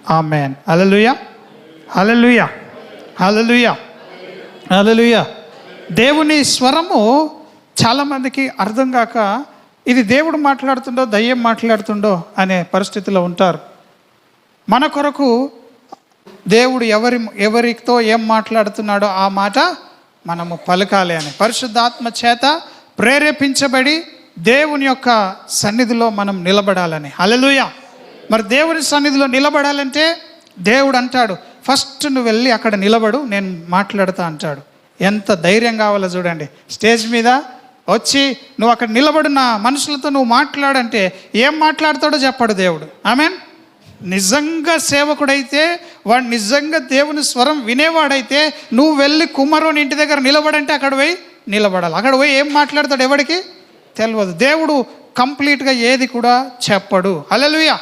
ఆమేన్. హల్లెలూయా, హల్లెలూయా, హల్లెలూయా, హల్లెలూయా. దేవుని స్వరము చాలామందికి అర్థం కాక ఇది దేవుడు మాట్లాడుతుండో దయ్యం మాట్లాడుతుండో అనే పరిస్థితిలో ఉంటారు. మన కొరకు దేవుడు ఎవరితో ఏం మాట్లాడుతున్నాడో ఆ మాట మనము పలకాలి అని పరిశుద్ధాత్మ చేత ప్రేరేపించబడి దేవుని యొక్క సన్నిధిలో మనం నిలబడాలని. హల్లెలూయా. మరి దేవుని సన్నిధిలో నిలబడాలంటే దేవుడు అంటాడు, ఫస్ట్ నువ్వు వెళ్ళి అక్కడ నిలబడు, నేను మాట్లాడుతా అంటాడు. ఎంత ధైర్యం కావాలో చూడండి. స్టేజ్ మీద వచ్చి నువ్వు అక్కడ నిలబడిన మనుషులతో నువ్వు మాట్లాడంటే ఏం మాట్లాడతాడో చెప్పాడు దేవుడు. ఆమేన్. నిజంగా సేవకుడైతే వాడు నిజంగా దేవుని స్వరం వినేవాడైతే నువ్వు వెళ్ళి కుమ్మరోని ఇంటి దగ్గర నిలబడంటే అక్కడ పోయి నిలబడాలి. అక్కడ పోయి ఏం మాట్లాడతాడు ఎవడికి తెలియదు. దేవుడు కంప్లీట్గా ఏది కూడా చెప్పడు. హల్లెలూయా.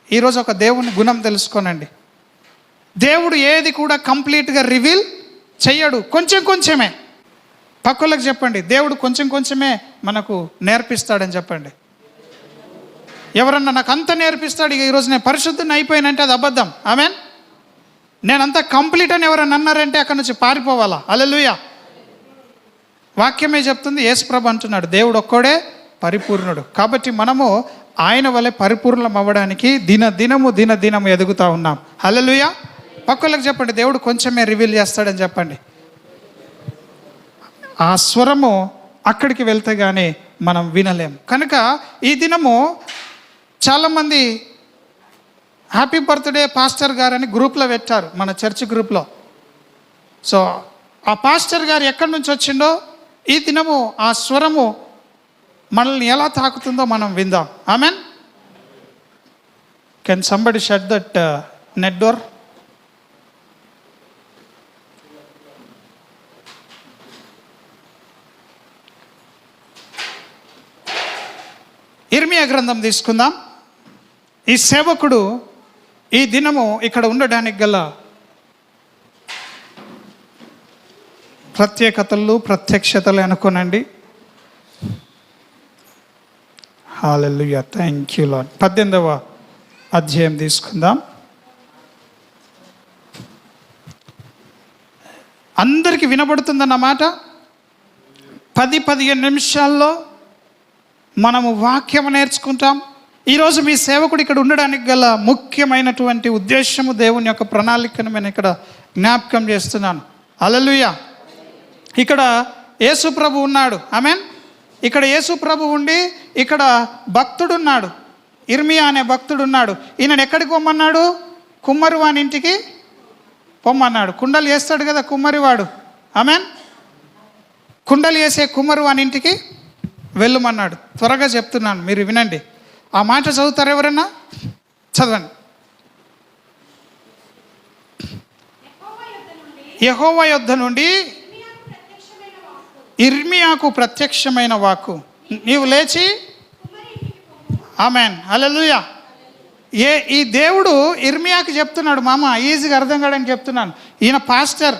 ఈరోజు ఒక దేవుని గుణం తెలుసుకోనండి. దేవుడు ఏది కూడా కంప్లీట్గా రివీల్ చెయ్యడు, కొంచెం కొంచెమే. పక్కలకు చెప్పండి, దేవుడు కొంచెం కొంచెమే మనకు నేర్పిస్తాడని చెప్పండి. ఎవరన్నా నాకు అంత నేర్పిస్తాడు, ఇక ఈరోజు నేను పరిశుద్ధిని అయిపోయానంటే అది అబద్ధం. ఆమేన్. నేనంతా కంప్లీట్ అని ఎవరన్నా అన్నారంటే అక్కడి నుంచి పారిపోవాలా. హల్లెలూయా. వాక్యమే చెప్తుంది, యేసుప్రభు అంటున్నాడు దేవుడు ఒక్కడే పరిపూర్ణుడు. కాబట్టి మనము ఆయన వలె పరిపూర్ణం అవ్వడానికి దినదినము ఎదుగుతూ ఉన్నాం. హల్లెలూయా. పక్కలకు చెప్పండి, దేవుడు కొంచెమే రివీల్ చేస్తాడని చెప్పండి. ఆ స్వరము అక్కడికి వెళ్తే కానీ మనం వినలేం. కనుక ఈ దినము చాలామంది హ్యాపీ బర్త్డే పాస్టర్ గారు అని గ్రూప్లో పెట్టారు, మన చర్చ్ గ్రూప్లో. సో ఆ పాస్టర్ గారు ఎక్కడి నుంచి వచ్చిండో ఈ దినము ఆ స్వరము మనల్ని ఎలా తాకుతుందో మనం విందాం. Amen. Can somebody shut that net door. Irmiya గ్రంథం తీసుకుందాం. ఈ సేవకుడు ఈ దినము ఇక్కడ ఉండడానికి గల ప్రత్యేకతలు ప్రత్యక్షతలు అనుకోనండి. హల్లెలూయా. Thank you Lord. 18వ అధ్యాయం తీసుకుందాం. అందరికీ వినబడుతుందన్నమాట. 10-15 నిమిషాల్లో మనము వాక్యం నేర్చుకుంటాం. ఈరోజు మీ సేవకుడు ఇక్కడ ఉండడానికి గల ముఖ్యమైనటువంటి ఉద్దేశము దేవుని యొక్క ప్రణాళికను నేను ఇక్కడ జ్ఞాపకం చేస్తున్నాను. హల్లెలూయా. ఇక్కడ యేసు ప్రభు ఉన్నాడు. ఆమేన్. ఇక్కడ యేసు ప్రభు ఉండి ఇక్కడ భక్తుడు ఉన్నాడు, ఇర్మియా అనే భక్తుడు ఉన్నాడు. ఈయన ఎక్కడికి పొమ్మన్నాడు? కుమ్మరి వాని ఇంటికి పొమ్మన్నాడు. కుండలు వేస్తాడు కదా కుమ్మరివాడు. ఆమేన్. కుండలు వేసే కుమ్మరి వాని ఇంటికి వెళ్ళమన్నాడు. త్వరగా చెప్తున్నాను, మీరు వినండి. ఆ మాట చదువుతారు ఎవరన్నా? చదవండి. యెహోవా యొద్ద నుండి ఇర్మియాకు ప్రత్యక్షమైన వాక్కు, నీవు లేచి. ఆమేన్. హల్లెలూయా. ఈ దేవుడు ఇర్మియాకి చెప్తున్నాడు. మామ ఈజీగా అర్థం కావడానికి చెప్తున్నాను. ఈయన పాస్టర్,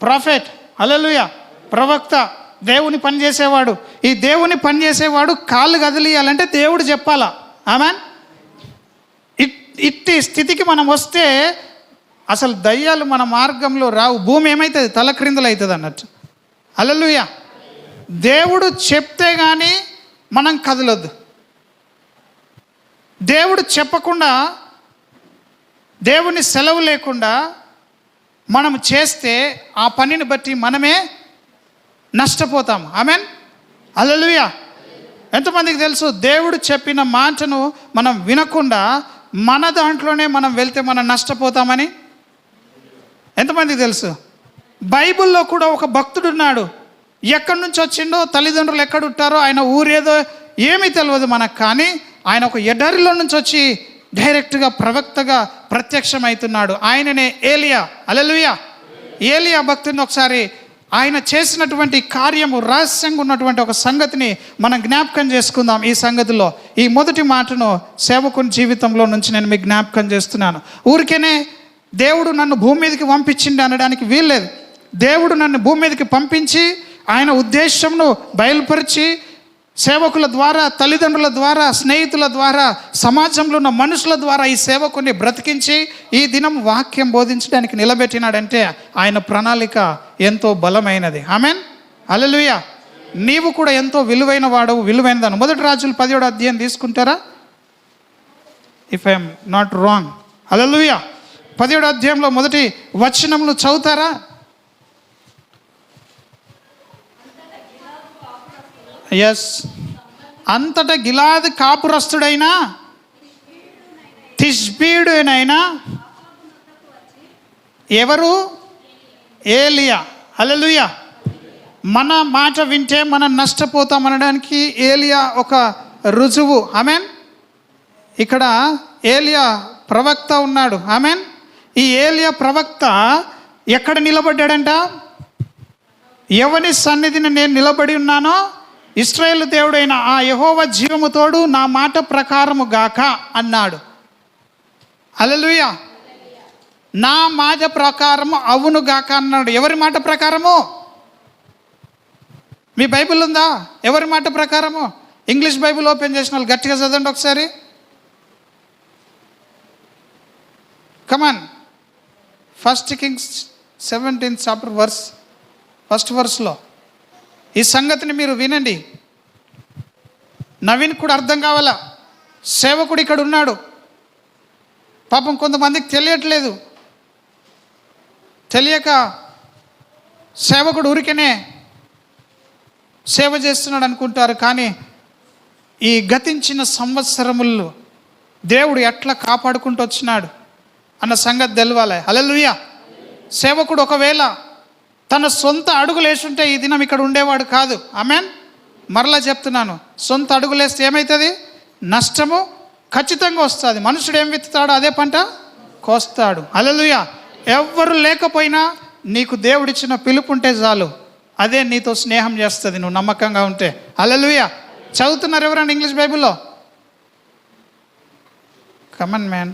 ప్రాఫెట్, హల్లెలూయా, ప్రవక్త, దేవుని పని చేసేవాడు. ఈ దేవుని పని చేసేవాడు కాళ్ళు కదిలియాలంటే దేవుడు చెప్పాలా. ఆమేన్. ఇట్టి స్థితికి మనం వస్తే అసలు దయ్యాలు మన మార్గంలో రావు. భూమి ఏమవుతుంది? తలక్రిందులు అవుతుంది అన్నట్టు. హల్లెలూయా. దేవుడు చెప్తే కానీ మనం కదలొద్దు. దేవుడు చెప్పకుండా, దేవుని సెలవు లేకుండా మనం చేస్తే ఆ పనిని బట్టి మనమే నష్టపోతాం. ఆమేన్. హల్లెలూయా. ఎంతమందికి తెలుసు దేవుడు చెప్పిన మాటను మనం వినకుండా మన దాంట్లోనే మనం వెళ్తే మనం నష్టపోతామని? ఎంతమందికి తెలుసు? బైబిల్లో కూడా ఒక భక్తుడు ఉన్నాడు. ఎక్కడి నుంచి వచ్చిండో, తల్లిదండ్రులు ఎక్కడ ఉంటారో, ఆయన ఊరేదో ఏమీ తెలియదు మనకు. కానీ ఆయన ఒక ఎడారిలో నుంచి వచ్చి డైరెక్ట్గా ప్రవక్తగా ప్రత్యక్షమవుతున్నాడు. ఆయననే ఏలియా. హల్లెలూయా. ఏలియా భక్తుని ఒకసారి ఆయన చేసినటువంటి కార్యము, రహస్యంగా ఉన్నటువంటి ఒక సంగతిని మనం జ్ఞాపకం చేసుకుందాం. ఈ సంగతిలో ఈ మొదటి మాటను సేవకుని జీవితంలో నుంచి నేను మీకు జ్ఞాపకం చేస్తున్నాను. ఊరికేనే దేవుడు నన్ను భూమి మీదకి పంపించింది అనడానికి వీల్లేదు. దేవుడు నన్ను భూమి మీదకి పంపించి ఆయన ఉద్దేశంను బయలుపరిచి సేవకుల ద్వారా, తల్లిదండ్రుల ద్వారా, స్నేహితుల ద్వారా, సమాజంలో ఉన్న మనుషుల ద్వారా ఈ సేవకుని బ్రతికించి ఈ దినం వాక్యం బోధించడానికి నిలబెట్టినాడంటే ఆయన ప్రణాళిక ఎంతో బలమైనది. ఆమెన్. హల్లెలూయా. నీవు కూడా ఎంతో విలువైన వాడవు, విలువైనదాను. 1 రాజులు 17వ అధ్యాయం తీసుకుంటారా? If I'm not wrong. Hallelujah. 17వ అధ్యాయంలో మొదటి వచనములు చదువుతారా? ఎస్. అంతటా గిలాదు కాపురస్తుడైన తిష్బీయుడైనా ఎవరు? ఏలియా. హల్లెలూయా. మన మాట వింటే మనం నష్టపోతాం అనడానికి ఏలియా ఒక రుజువు. ఆమెన్. ఇక్కడ ఏలియా ప్రవక్త ఉన్నాడు. ఆమెన్. ఈ ఏలియా ప్రవక్త ఎక్కడ నిలబడ్డాడంట? ఎవని సన్నిధిని నేను నిలబడి ఉన్నానో ఇశ్రాయేలు దేవుడైన ఆ యెహోవా జీవము తోడు నా మాట ప్రకారము గాక అన్నాడు. హల్లెలూయా. నా మాట ప్రకారము అవును గాక అన్నాడు. ఎవరి మాట ప్రకారము? మీ బైబిల్ ఉందా? ఎవరి మాట ప్రకారము? ఇంగ్లీష్ బైబిల్ ఓపెన్ చేసిన వాళ్ళు గట్టిగా చదవండి ఒకసారి. కమాన్. 1 Kings 17th chapter verse, 1st verseలో ఈ సంగతిని మీరు వినండి. నవీన్ కూడా అర్థం కావాలా. సేవకుడు ఇక్కడ ఉన్నాడు. పాపం కొంతమందికి తెలియట్లేదు. తెలియక సేవకుడు ఊరికనే సేవ చేస్తున్నాడు అనుకుంటారు. కానీ ఈ గతించిన సంవత్సరముల్లో దేవుడు ఎట్లా కాపాడుకుంటూ వచ్చినాడు అన్న సంగతి తెలవాలి. హల్లెలూయా. సేవకుడు ఒకవేళ తన సొంత అడుగులు వేసుంటే ఈ దినం ఇక్కడ ఉండేవాడు కాదు. ఆమెన్. మరలా చెప్తున్నాను, సొంత అడుగులు వేస్తే ఏమవుతుంది? నష్టము ఖచ్చితంగా వస్తుంది. మనుషుడు ఏం విత్తుతాడో అదే పంట కోస్తాడు. హల్లెలూయా. ఎవ్వరు లేకపోయినా నీకు దేవుడిచ్చిన పిలుపు ఉంటే చాలు, అదే నీతో స్నేహం చేస్తుంది నువ్వు నమ్మకంగా ఉంటే. హల్లెలూయా. చదువుతున్నారు ఎవరైనా ఇంగ్లీష్ బైబిల్లో? Come on man.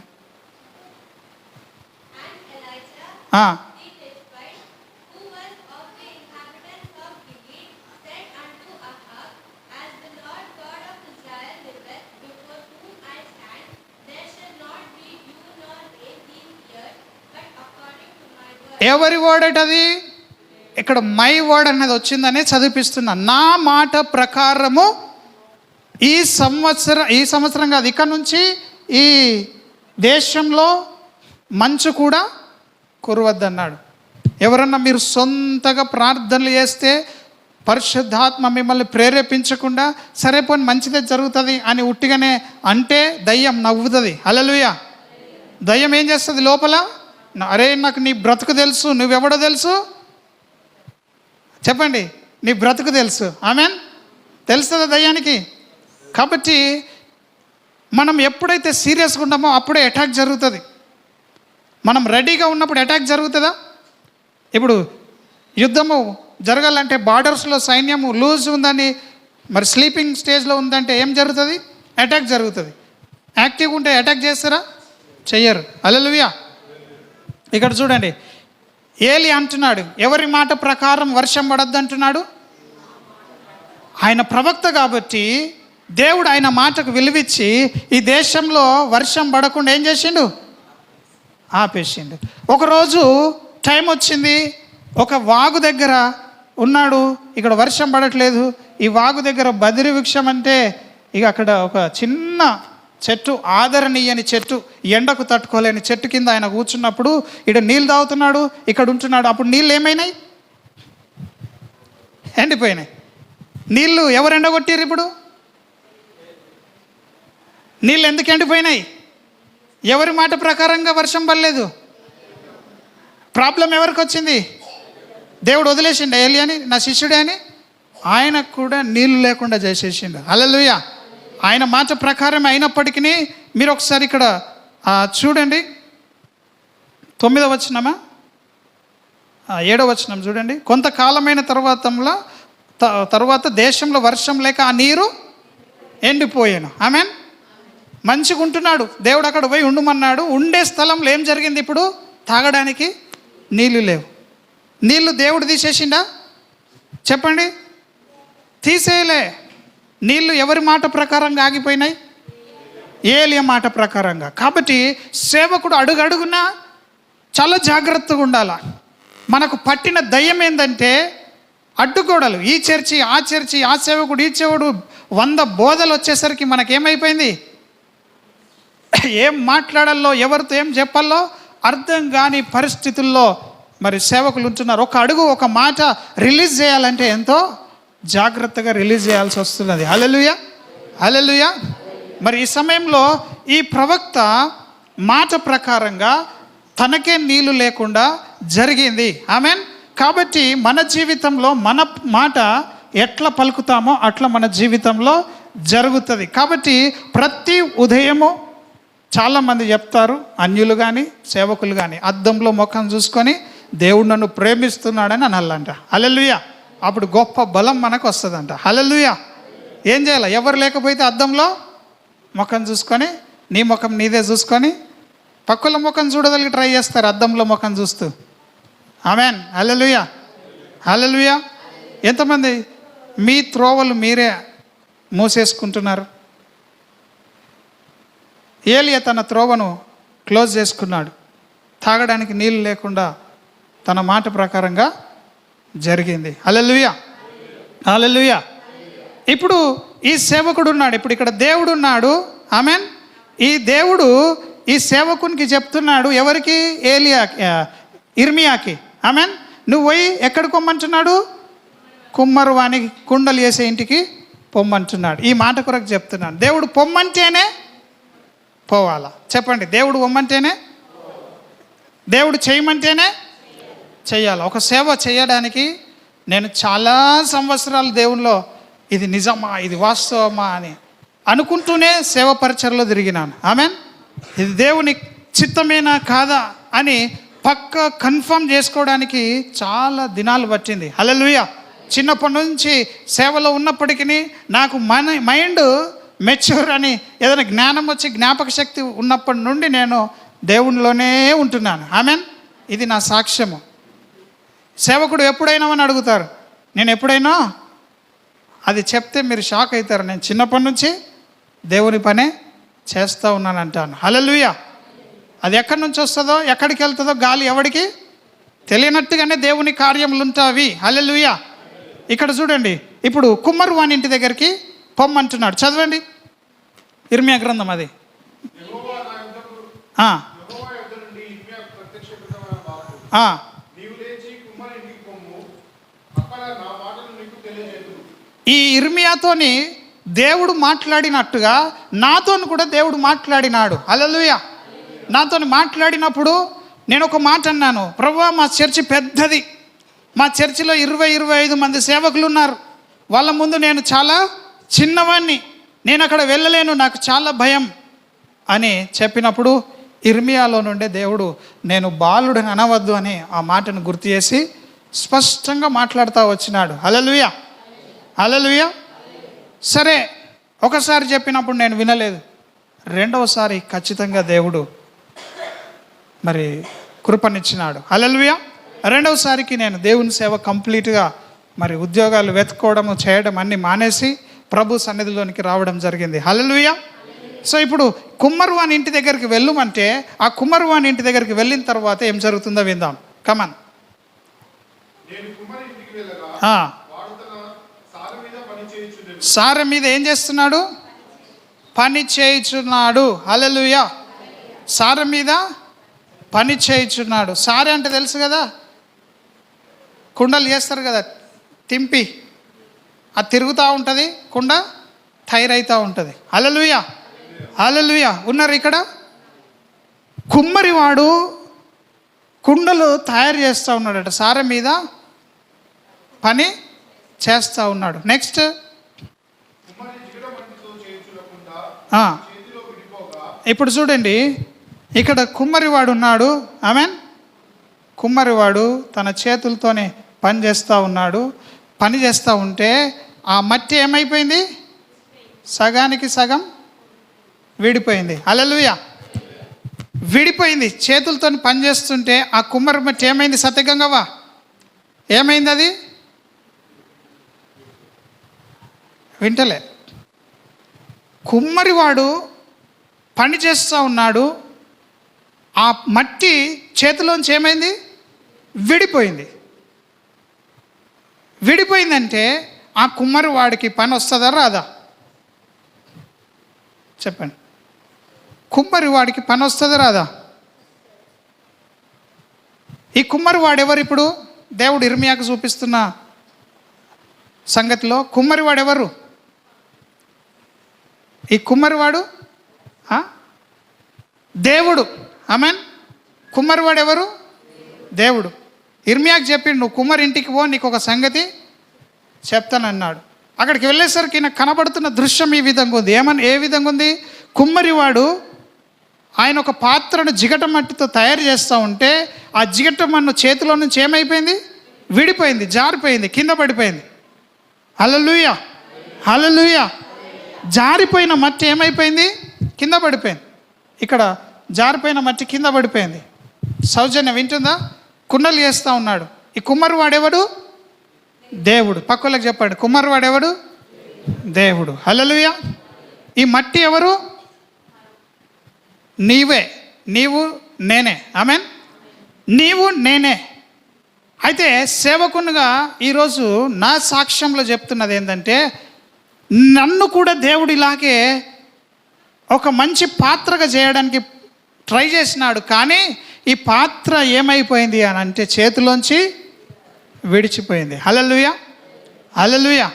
ఎవరి వర్డ్ అది? ఇక్కడ మై వర్డ్ అనేది వచ్చిందనే చదివిపిస్తున్నా. నా మాట ప్రకారము ఈ సంవత్సరం కాదు, ఇక నుంచి ఈ దేశంలో మంచు కూడా కురవద్దన్నాడు. ఎవరన్నా మీరు సొంతగా ప్రార్థనలు చేస్తే పరిశుద్ధాత్మ మిమ్మల్ని ప్రేరేపించకుండా సరే పోనీ మంచిదే జరుగుతుంది అని ఉట్టిగానే అంటే దయ్యం నవ్వుతుంది. హల్లెలూయా. దయ్యం ఏం చేస్తుంది లోపల? అరే నాకు నీ బ్రతుకు తెలుసు, నువ్వెవడో తెలుసు, చెప్పండి, నీ బ్రతుకు తెలుసు. ఆమెన్. తెలుస్తుందా దయ్యానికి? కాబట్టి మనం ఎప్పుడైతే సీరియస్గా ఉన్నామో అప్పుడే అటాక్ జరుగుతుంది. మనం రెడీగా ఉన్నప్పుడు అటాక్ జరుగుతుందా? ఇప్పుడు యుద్ధము జరగాలంటే బార్డర్స్లో సైన్యము లూజ్ ఉందని, మరి స్లీపింగ్ స్టేజ్లో ఉందంటే ఏం జరుగుతుంది? అటాక్ జరుగుతుంది. యాక్టివ్గా ఉంటే అటాక్ చేస్తారా? చెయ్యరు. హల్లెలూయా. ఇక్కడ చూడండి, ఏలి అంటున్నాడు ఎవరి మాట ప్రకారం వర్షం పడద్దు అంటున్నాడు? ఆయన ప్రవక్త కాబట్టి దేవుడు ఆయన మాటకు విలువిచ్చి ఈ దేశంలో వర్షం పడకుండా ఏం చేసిండు? ఆపేసిండు. ఒకరోజు టైం వచ్చింది, ఒక వాగు దగ్గర ఉన్నాడు, ఇక్కడ వర్షం పడట్లేదు. ఈ వాగు దగ్గర బదిరి వృక్షం అంటే ఇక అక్కడ ఒక చిన్న చెట్టు, ఆదరణీయని చెట్టు, ఎండకు తట్టుకోలేని చెట్టు కింద ఆయన కూర్చున్నప్పుడు ఇక్కడ నీళ్ళు తాగుతున్నాడు, ఇక్కడ ఉంటున్నాడు. అప్పుడు నీళ్ళు ఏమైనాయి? ఎండిపోయినాయి. నీళ్ళు ఎవరు ఎండగొట్టారు? ఇప్పుడు నీళ్ళు ఎందుకు ఎండిపోయినాయి? ఎవరి మాట ప్రకారంగా వర్షం పడలేదు. ప్రాబ్లం ఎవరికి వచ్చింది? దేవుడు వదిలేసిండు ఏలియాని, నా శిష్యుడే అని. ఆయనకు కూడా నీళ్ళు లేకుండా చేసేసిండు. హల్లెలూయా. ఆయన మాట ప్రకారం అయినప్పటికీ మీరు ఒకసారి ఇక్కడ చూడండి, 9వ వచనమా 7వ వచనం చూడండి. కొంతకాలమైన తర్వాత దేశంలో వర్షం లేక ఆ నీరు ఎండిపోయాను. ఆమెన్. మంచిగా ఉంటున్నాడు, దేవుడు అక్కడ పోయి ఉండమన్నాడు. ఉండే స్థలంలో ఏం జరిగింది? ఇప్పుడు తాగడానికి నీళ్ళు లేవు. నీళ్ళు దేవుడు తీసేసిండా? చెప్పండి. తీసేయలే. నీళ్లు ఎవరి మాట ప్రకారంగా ఆగిపోయినాయి? ఏలియా మాట ప్రకారంగా. కాబట్టి సేవకుడు అడుగడుగునా చాలా జాగ్రత్తగా ఉండాల. మనకు పట్టిన దయ్యం ఏంటంటే అడ్డుగోడలు. ఈ చర్చి ఆ చర్చి, ఆ సేవకుడు ఈ సేవకుడు, 100 బోధలు వచ్చేసరికి మనకేమైపోయింది? ఏం మాట్లాడాలో, ఎవరితో ఏం చెప్పాలో అర్థం కాని పరిస్థితుల్లో మరి సేవకులు ఉంటున్నారు. ఒక అడుగు, ఒక మాట రిలీజ్ చేయాలంటే ఎంతో జాగ్రత్తగా రిలీజ్ చేయాల్సి వస్తున్నది. హల్లెలూయా, హల్లెలూయా. మరి ఈ సమయంలో ఈ ప్రవక్త మాట ప్రకారంగా తనకే నీళ్లు లేకుండా జరిగింది. ఆమెన్. కాబట్టి మన జీవితంలో మన మాట ఎట్లా పలుకుతామో అట్లా మన జీవితంలో జరుగుతుంది. కాబట్టి ప్రతి ఉదయము చాలామంది చెప్తారు, అన్యులు కానీ సేవకులు కానీ, అద్దంలో ముఖం చూసుకొని దేవుడు నన్ను ప్రేమిస్తున్నాడని అనాలంట. హల్లెలూయా. అప్పుడు గొప్ప బలం మనకు వస్తుందంట. హల్లెలూయా. ఏం చేయాలి? ఎవరు లేకపోతే అద్దంలో ముఖం చూసుకొని, నీ ముఖం నీదే చూసుకొని, పక్కల ముఖం చూడదలిగి ట్రై చేస్తారు అద్దంలో ముఖం చూస్తూ. ఆమెన్. హల్లెలూయా, హల్లెలూయా. ఎంతమంది మీ త్రోవలు మీరే మూసేసుకుంటున్నారు? ఏలియా తన త్రోవను క్లోజ్ చేసుకున్నాడు. తాగడానికి నీళ్ళు లేకుండా తన మాట ప్రకారంగా జరిగింది. హల్లెలూయా, హల్లెలూయా. ఇప్పుడు ఈ సేవకుడు ఉన్నాడు, ఇప్పుడు ఇక్కడ దేవుడు ఉన్నాడు. ఆమెన్. ఈ దేవుడు ఈ సేవకునికి చెప్తున్నాడు. ఎవరికి? ఇర్మియాకి. ఆమెన్. నువ్వు పోయి ఎక్కడికి పొమ్మంటున్నాడు? కుమ్మరు వాని కుండలు వేసే ఇంటికి పొమ్మంటున్నాడు. ఈ మాట కొరకు చెప్తున్నాడు. దేవుడు పొమ్మంటేనే పోవాలా? చెప్పండి. దేవుడు పొమ్మంటేనే, దేవుడు చేయమంటేనే చెయ్యాలి. ఒక సేవ చేయడానికి నేను చాలా సంవత్సరాలు దేవునిలో ఇది నిజమా, ఇది వాస్తవమా అని అనుకుంటూనే సేవ పరిచర్లో తిరిగినాను. ఆమెన్. ఇది దేవుని చిత్తమేనా కాదా అని పక్క కన్ఫర్మ్ చేసుకోవడానికి చాలా దినాలు పట్టింది. హల్లెలూయా. చిన్నప్పటి నుంచి సేవలో ఉన్నప్పటికీ నాకు మైండ్ మెచ్యూర్ అని ఏదైనా జ్ఞానం వచ్చి జ్ఞాపక శక్తి ఉన్నప్పటి నుండి నేను దేవునిలోనే ఉంటున్నాను. ఆమెన్. ఇది నా సాక్ష్యము. సేవకుడు ఎప్పుడైనా అని అడుగుతారు. నేను ఎప్పుడైనా అది చెప్తే మీరు షాక్ అవుతారు. నేను చిన్నప్పటి నుంచి దేవుని పనే చేస్తూ ఉన్నాను అంటాను. హల్లెలూయా. అది ఎక్కడి నుంచి వస్తుందో, ఎక్కడికి వెళ్తుందో గాలి ఎవడికి తెలియనట్టుగానే దేవుని కార్యములు ఉంటావి. హల్లెలూయా. ఇక్కడ చూడండి, ఇప్పుడు కుమ్మరు వాని ఇంటి దగ్గరికి పొమ్మంటున్నాడు. చదవండి ఇర్మియా గ్రంథం. అది ఈ ఇర్మియాతోని దేవుడు మాట్లాడినట్టుగా నాతో కూడా దేవుడు మాట్లాడినాడు. హల్లెలూయా. నాతో మాట్లాడినప్పుడు నేను ఒక మాట అన్నాను. ప్రభువా, మా చర్చి పెద్దది, మా చర్చిలో 20-25 మంది సేవకులు ఉన్నారు. వాళ్ళ ముందు నేను చాలా చిన్నవాణ్ణి, నేను అక్కడ వెళ్ళలేను, నాకు చాలా భయం అని చెప్పినప్పుడు ఇర్మియాలో నుండే దేవుడు నేను బాలుడని అనవద్దు అని ఆ మాటను గుర్తు చేసి స్పష్టంగా మాట్లాడుతూ వచ్చినాడు. హల్లెలూయా, హల్లెలూయా. సరే, ఒకసారి చెప్పినప్పుడు నేను వినలేదు. రెండవసారి ఖచ్చితంగా దేవుడు మరి కృపనిచ్చినాడు. హల్లెలూయా. రెండవసారికి నేను దేవుని సేవ కంప్లీట్గా మరి ఉద్యోగాలు వెతుక్కోవడము చేయడం అన్నీ మానేసి ప్రభు సన్నిధిలోనికి రావడం జరిగింది. హల్లెలూయా. సో ఇప్పుడు కుమ్మరువాని ఇంటి దగ్గరికి వెళ్ళమంటే ఆ కుమ్మరువాని ఇంటి దగ్గరికి వెళ్ళిన తర్వాత ఏం జరుగుతుందో విందాం. కమన్. సారె మీద ఏం చేస్తున్నాడు? పని చేయుచున్నాడు. హల్లెలూయా. సారె మీద పని చేయుచున్నాడు. సారె అంటే తెలుసు కదా, కుండలు చేస్తారు కదా, తింపి అది తిరుగుతూ ఉంటుంది, కుండ తయారవుతూ ఉంటుంది. హల్లెలూయా, హల్లెలూయా. ఉన్నారు ఇక్కడ. కుమ్మరివాడు కుండలు తయారు చేస్తూ ఉన్నాడట, సారె మీద పని చేస్తూ ఉన్నాడు. నెక్స్ట్ ఇప్పుడు చూడండి, ఇక్కడ కుమ్మరివాడు ఉన్నాడు. ఆమెన్. కుమ్మరివాడు తన చేతులతోనే పని చేస్తూ ఉన్నాడు. పని చేస్తూ ఉంటే ఆ మట్టి ఏమైపోయింది? సగానికి సగం విడిపోయింది. హల్లెలూయా. విడిపోయింది. చేతులతో పని చేస్తుంటే ఆ కుమ్మరి మట్టి ఏమైంది? సత్యగంగవా, ఏమైంది? అది వింటలే. కుమ్మరివాడు పని చేస్తూ ఉన్నాడు. ఆ మట్టి చేతిలోంచి ఏమైంది? విడిపోయింది. విడిపోయిందంటే ఆ కుమ్మరివాడికి పని వస్తుందా రాదా? చెప్పండి. కుమ్మరివాడికి పని వస్తుందా రాదా? ఈ కుమ్మరివాడు ఎవరు? ఇప్పుడు దేవుడు ఇర్మియాకు చూపిస్తున్న సంగతిలో కుమ్మరివాడు ఎవరు? ఈ కుమ్మరివాడు దేవుడు. ఆమెన్. కుమ్మరివాడు ఎవరు? దేవుడు. ఇర్మియాకు చెప్పిండు, నువ్వు కుమ్మరి ఇంటికి పో, నీకు ఒక సంగతి చెప్తానన్నాడు. అక్కడికి వెళ్ళేసరికి నాకు కనబడుతున్న దృశ్యం ఈ విధంగా ఉంది. ఏ విధంగా ఉంది? కుమ్మరివాడు ఆయన ఒక పాత్రను జిగట మట్టితో తయారు చేస్తూ ఉంటే ఆ జిగట మన్ను చేతిలో నుంచి ఏమైపోయింది? విడిపోయింది, జారిపోయింది, కింద పడిపోయింది. హల్లెలూయా, హల్లెలూయా. జారిపోయిన మట్టి ఏమైపోయింది? కింద పడిపోయింది. ఇక్కడ జారిపోయిన మట్టి కింద పడిపోయింది. సౌజన్యం వింటుందా? కుండలు చేస్తూ ఉన్నాడు. ఈ కుమ్మరివాడెవడు? దేవుడు. పక్కలకు చెప్పండి, కుమ్మరివాడెవడు? దేవుడు. హల్లెలూయా. ఈ మట్టి ఎవరు? నీవే, నీవు, నేనే. ఆమెన్. నీవు నేనే. అయితే సేవకునిగా ఈరోజు నా సాక్ష్యంలో చెప్తున్నది ఏంటంటే, నన్ను కూడా దేవుడు ఇలాగే ఒక మంచి పాత్రగా చేయడానికి ట్రై చేసినాడు. కానీ ఈ పాత్ర ఏమైపోయింది అని అంటే చేతిలోంచి విడిచిపోయింది. హల్లెలూయా, హల్లెలూయా.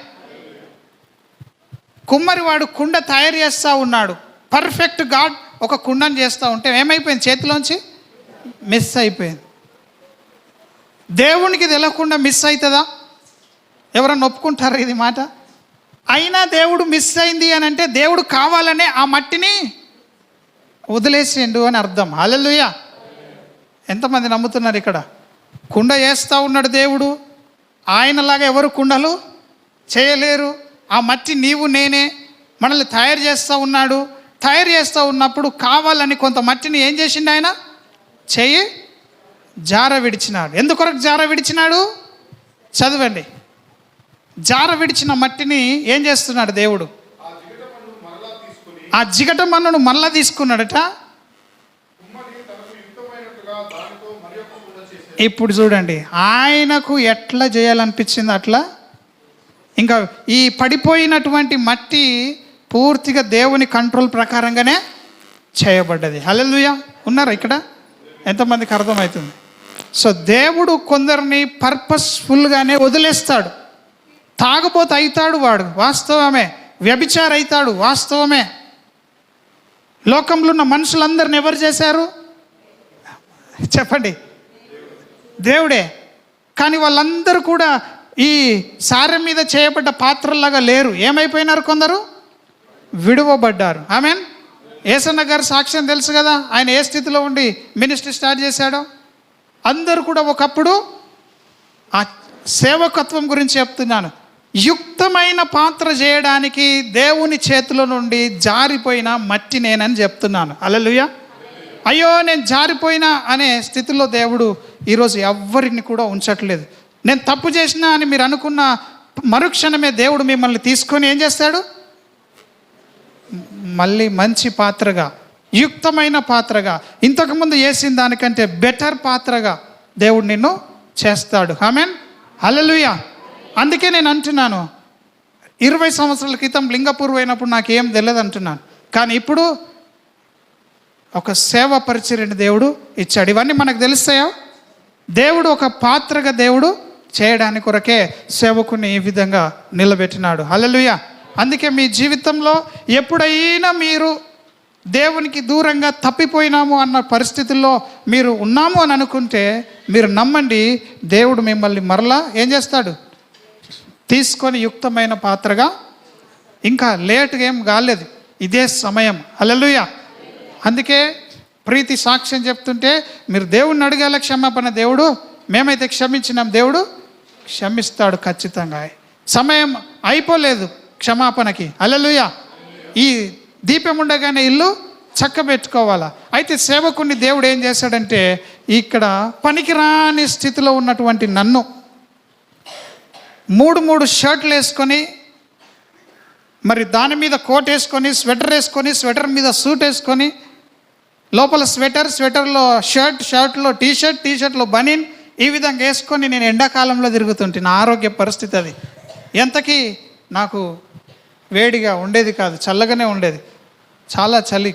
కుమ్మరివాడు కుండ తయారు చేస్తూ ఉన్నాడు. పర్ఫెక్ట్ గాడ్ ఒక కుండను చేస్తూ ఉంటే ఏమైపోయింది? చేతిలోంచి మిస్ అయిపోయింది. దేవునికి తెలియకుండా మిస్ అవుతుందా? ఎవరన్నా ఒప్పుకుంటారా ఇది మాట? అయినా దేవుడు మిస్ అయింది అని అంటే దేవుడు కావాలనే ఆ మట్టిని వదిలేసిండు అని అర్థం. హల్లెలూయా. ఎంతమంది నమ్ముతున్నారు? ఇక్కడ కుండ చేస్తూ ఉన్నాడు దేవుడు. ఆయనలాగా ఎవరు కుండలు చేయలేరు. ఆ మట్టి నీవు నేనే మనల్ని తయారు చేస్తూ ఉన్నాడు. తయారు చేస్తూ ఉన్నప్పుడు కావాలని కొంత మట్టిని ఏం చేసిండు? ఆయన చెయ్యి జార విడిచినాడు. ఎందుకొరకు జార విడిచినాడు? చదవండి. జార విడిచిన మట్టిని ఏం చేస్తున్నాడు దేవుడు? ఆ జిగట మన్నును మళ్ళా తీసుకున్నాడట. ఇప్పుడు చూడండి, ఆయనకు ఎట్లా చేయాలనిపించింది అట్లా. ఇంకా ఈ పడిపోయినటువంటి మట్టి పూర్తిగా దేవుని కంట్రోల్ ప్రకారంగానే చేయబడ్డది. హల్లెలూయా. ఉన్నారా ఇక్కడ? ఎంతమందికి అర్థమవుతుంది? సో దేవుడు కొందరిని పర్పస్ఫుల్గానే వదిలేస్తాడు. తాగబోతు అవుతాడు వాడు, వాస్తవమే. వ్యభిచార అవుతాడు, వాస్తవమే. లోకంలో ఉన్న మనుషులందరిని ఎవరు చేశారు? చెప్పండి, దేవుడే. కానీ వాళ్ళందరూ కూడా ఈ సారె మీద చేయబడ్డ పాత్రలాగా లేరు. ఏమైపోయినారు? కొందరు విడువబడ్డారు. ఆమెన్. యేసన్న గారి సాక్ష్యం తెలుసు కదా, ఆయన ఏ స్థితిలో ఉండి మినిస్ట్రీ స్టార్ట్ చేశాడో. అందరూ కూడా ఒకప్పుడు ఆ సేవకత్వం గురించి చెప్తున్నాను. యుక్తమైన పాత్ర చేయడానికి దేవుని చేతిలో నుండి జారిపోయిన మట్టి నేనని చెప్తున్నాను. హల్లెలూయా. అయ్యో నేను జారిపోయినా అనే స్థితిలో దేవుడు ఈరోజు ఎవ్వరిని కూడా ఉంచట్లేదు. నేను తప్పు చేసినా అని మీరు అనుకున్న మరుక్షణమే దేవుడు మిమ్మల్ని తీసుకొని ఏం చేస్తాడు? మళ్ళీ మంచి పాత్రగా, యుక్తమైన పాత్రగా, ఇంతకుముందు వేసిన దానికంటే బెటర్ పాత్రగా దేవుడు నిన్ను చేస్తాడు. ఆమెన్. హల్లెలూయా. అందుకే నేను అంటున్నాను, 20 సంవత్సరాల క్రితం లింగపూర్ అయినప్పుడు నాకేం తెలియదు అంటున్నాను. కానీ ఇప్పుడు ఒక సేవ పరిచర్యని దేవుడు ఇచ్చాడు. ఇవన్నీ మనకు తెలుస్తాయా? దేవుడు ఒక పాత్రగా దేవుడు చేయడానికి కొరకే సేవకుని ఈ విధంగా నిలబెట్టినాడు. హల్లెలూయా. అందుకే మీ జీవితంలో ఎప్పుడైనా మీరు దేవునికి దూరంగా తప్పిపోయినాము అన్న పరిస్థితుల్లో మీరు ఉన్నాము అని అనుకుంటే మీరు నమ్మండి, దేవుడు మిమ్మల్ని మరలా ఏం చేస్తాడు? తీసుకొని యుక్తమైన పాత్రగా. ఇంకా లేట్గా ఏం కాలేదు, ఇదే సమయం. హల్లెలూయా. అందుకే ప్రీతి సాక్ష్యం చెప్తుంటే మీరు దేవుడిని అడగాల క్షమాపణ. దేవుడు మేమైతే క్షమించినాం, దేవుడు క్షమిస్తాడు ఖచ్చితంగా. సమయం అయిపోలేదు క్షమాపణకి. హల్లెలూయా. ఈ దీపం ఉండగానే ఇల్లు చక్కబెట్టుకోవాలా. అయితే సేవకుని దేవుడు ఏం చేశాడంటే, ఇక్కడ పనికిరాని స్థితిలో ఉన్నటువంటి నన్ను 3 షర్ట్లు వేసుకొని మరి దాని మీద కోట్ వేసుకొని, స్వెటర్ వేసుకొని, స్వెటర్ మీద సూట్ వేసుకొని, లోపల స్వెటర్లో షర్ట్లో టీషర్ట్లో బనీన్, ఈ విధంగా వేసుకొని నేను ఎండాకాలంలో తిరుగుతుంటే నా ఆరోగ్య పరిస్థితి అది. ఎంతకీ నాకు వేడిగా ఉండేది కాదు, చల్లగానే ఉండేది, చాలా చలి.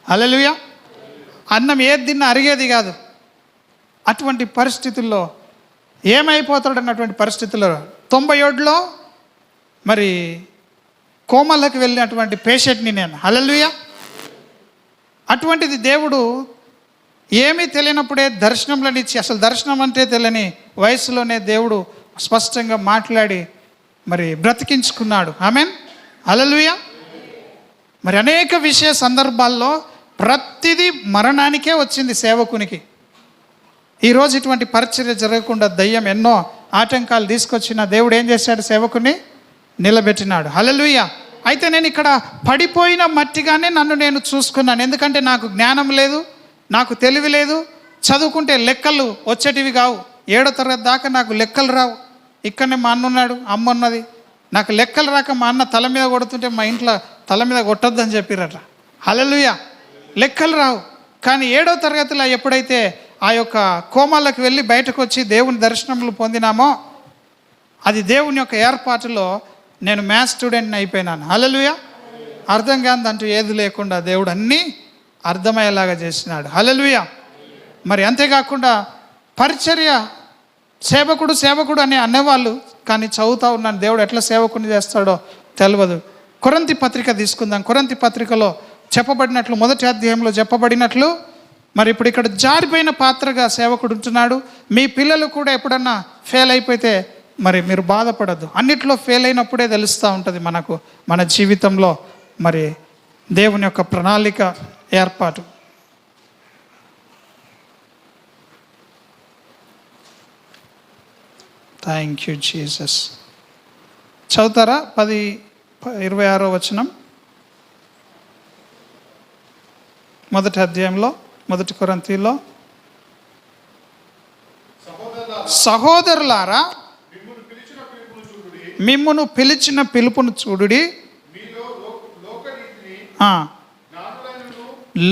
హల్లెలూయా. అన్నం ఏది తిన్నా అరిగేది కాదు. అటువంటి పరిస్థితుల్లో ఏమైపోతాడు అన్నటువంటి పరిస్థితుల్లో 97లో మరి కోమలకు వెళ్ళినటువంటి పేషెంట్ని నేను. హల్లెలూయా. అటువంటిది దేవుడు ఏమీ తెలియనప్పుడే దర్శనంలోనిచ్చి, అసలు దర్శనం అంటే తెలియని వయసులోనే దేవుడు స్పష్టంగా మాట్లాడి మరి బ్రతికించుకున్నాడు. ఆమేన్. హల్లెలూయా. మరి అనేక విషయ సందర్భాల్లో ప్రతిదీ మరణానికే వచ్చింది సేవకునికి. ఈరోజు ఇటువంటి పరిచర్య జరగకుండా దయ్యం ఎన్నో ఆటంకాలు తీసుకొచ్చిన దేవుడు ఏం చేశాడు? సేవకుని నిలబెట్టినాడు. హల్లెలూయా. అయితే నేను ఇక్కడ పడిపోయిన మట్టిగానే నన్ను నేను చూసుకున్నాను. ఎందుకంటే నాకు జ్ఞానం లేదు, నాకు తెలివి లేదు, చదువుకుంటే లెక్కలు వచ్చేటివి కావు. 7వ తరగతి దాకా నాకు లెక్కలు రావు. ఇక్కడనే మా అన్న ఉన్నాడు, అమ్మ ఉన్నది. నాకు లెక్కలు రాక మా అన్న తల మీద కొడుతుంటే మా ఇంట్లో తల మీద కొట్టొద్దని చెప్పిరట. హల్లెలూయా. లెక్కలు రావు. కానీ 7వ తరగతిలో ఎప్పుడైతే ఆ యొక్క కోమాలకు వెళ్ళి బయటకు వచ్చి దేవుని దర్శనములు పొందినామో, అది దేవుని యొక్క ఏర్పాటులో నేను మ్యాథ్స్ స్టూడెంట్ని అయిపోయినాను. హల్లెలూయా. అర్థం కాదంటూ ఏది లేకుండా దేవుడు అన్నీ అర్థమయ్యేలాగా చేసినాడు. హల్లెలూయా. మరి అంతేకాకుండా పరిచర్య సేవకుడు అని అనేవాళ్ళు, కానీ చదువుతూ ఉన్నాను దేవుడు ఎట్లా సేవకుని చేస్తాడో తెలియదు. కొరింథీ పత్రిక తీసుకుందాం. కొరింథీ పత్రికలో చెప్పబడినట్లు, మొదటి అధ్యాయంలో చెప్పబడినట్లు, మరి ఇప్పుడు ఇక్కడ జారిపోయిన పాత్రగా సేవకుడు ఉంటున్నాడు. మీ పిల్లలు కూడా ఎప్పుడన్నా ఫెయిల్ అయిపోతే మరి మీరు బాధపడద్దు. అన్నిట్లో ఫెయిల్ అయినప్పుడే తెలుస్తూ ఉంటుంది మనకు మన జీవితంలో మరి దేవుని యొక్క ప్రణాళిక ఏర్పాటు. Thank you Jesus. చదువుతారా? 26వ వచనం, మొదటి అధ్యాయంలో, మొదటి కొరింథీలో. సహోదరులారా, మిమ్మును పిలిచిన పిలుపును చూడుడి.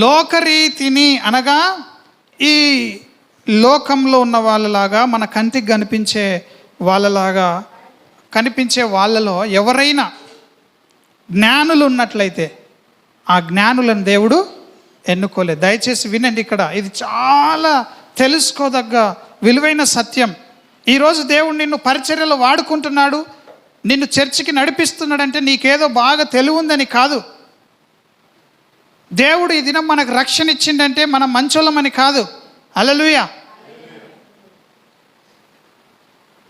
లోకరీతిని అనగా ఈ లోకంలో ఉన్న వాళ్ళలాగా, మన కంటికి కనిపించే వాళ్ళలాగా కనిపించే వాళ్ళలో ఎవరైనా జ్ఞానులు ఉన్నట్లయితే ఆ జ్ఞానులను దేవుడు ఎన్నుకోలేదు. దయచేసి వినండి, ఇక్కడ ఇది చాలా తెలుసుకోదగ్గ విలువైన సత్యం. ఈరోజు దేవుడు నిన్ను పరిచర్యలో వాడుకుంటున్నాడు, నిన్ను చర్చికి నడిపిస్తున్నాడంటే నీకేదో బాగా తెలివి ఉందని కాదు. దేవుడు ఈ దినం మనకు రక్షణ ఇచ్చిండంటే మనం మంచోళ్ళమని కాదు. హల్లెలూయా.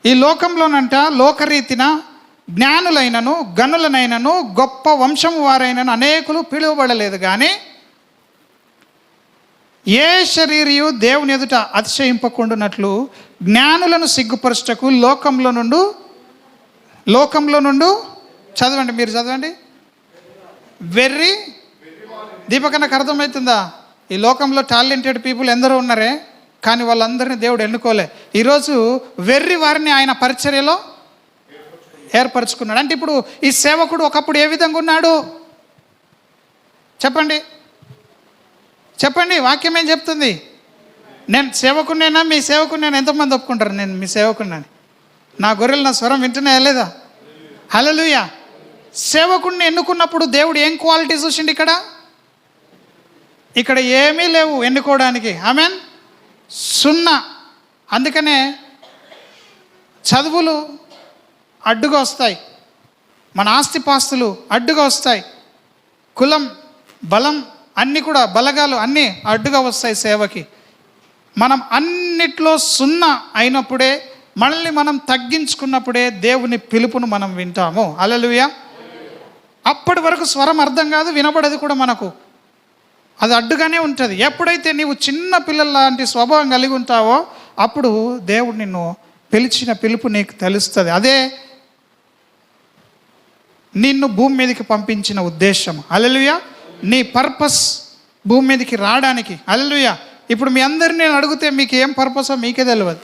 ఈ లోకంలోనంట లోకరీతిన జ్ఞానులైనను గనులనైనను గొప్ప వంశము వారైనను అనేకులు పిలువబడలేదు. కానీ ఏ శరీరియు దేవుని ఎదుట అతిశయింపకుండునట్లు జ్ఞానులను సిగ్గుపరచుటకు లోకంలో నుండి చదవండి, మీరు చదవండి. వెర్రి దీపకన్నకు అర్థమవుతుందా? ఈ లోకంలో టాలెంటెడ్ పీపుల్ ఎందరో ఉన్నారే, కానీ వాళ్ళందరినీ దేవుడు ఎన్నుకోలే. ఈరోజు వెర్రి వారిని ఆయన పరిచర్యలో ఏర్పరచుకున్నాడు. అంటే ఇప్పుడు ఈ సేవకుడు ఒకప్పుడు ఏ విధంగా ఉన్నాడు చెప్పండి, వాక్యం ఏం చెప్తుంది? నేను సేవకునేనా, మీ సేవకునేనా? ఎంతమంది ఒప్పుకుంటారు నేను మీ సేవకున్నాను? నా గొర్రెలు నా స్వరం వింటున్నాయా లేదా? హల్లెలూయా. సేవకుడిని ఎన్నుకున్నప్పుడు దేవుడు ఏం క్వాలిటీ చూసిండు? ఇక్కడ ఏమీ లేవు ఎన్నుకోవడానికి. ఆమెన్. 0. అందుకనే చదువులు అడ్డుగా వస్తాయి, మన ఆస్తిపాస్తులు అడ్డుగా వస్తాయి, కులం బలం అన్నీ కూడా బలగాలు అన్నీ అడ్డుగా వస్తాయి సేవకి. మనం అన్నిట్లో 0 అయినప్పుడే, మనల్ని మనం తగ్గించుకున్నప్పుడే దేవుని పిలుపును మనం వింటాము. హల్లెలూయా. అప్పటి వరకు స్వరం అర్థం కాదు, వినబడదు కూడా మనకు, అది అడ్డుగానే ఉంటుంది. ఎప్పుడైతే నీవు చిన్న పిల్లల లాంటి స్వభావం కలిగి ఉంటావో అప్పుడు దేవుడు నిన్ను పిలిచిన పిలుపు నీకు తెలుస్తుంది. అదే నిన్ను భూమి మీదకి పంపించిన ఉద్దేశం. హల్లెలూయా. నీ పర్పస్ భూమి మీదకి రావడానికి. హల్లెలూయా. ఇప్పుడు మీ అందరిని నేను అడిగితే మీకు ఏం పర్పసో మీకే తెలియదు.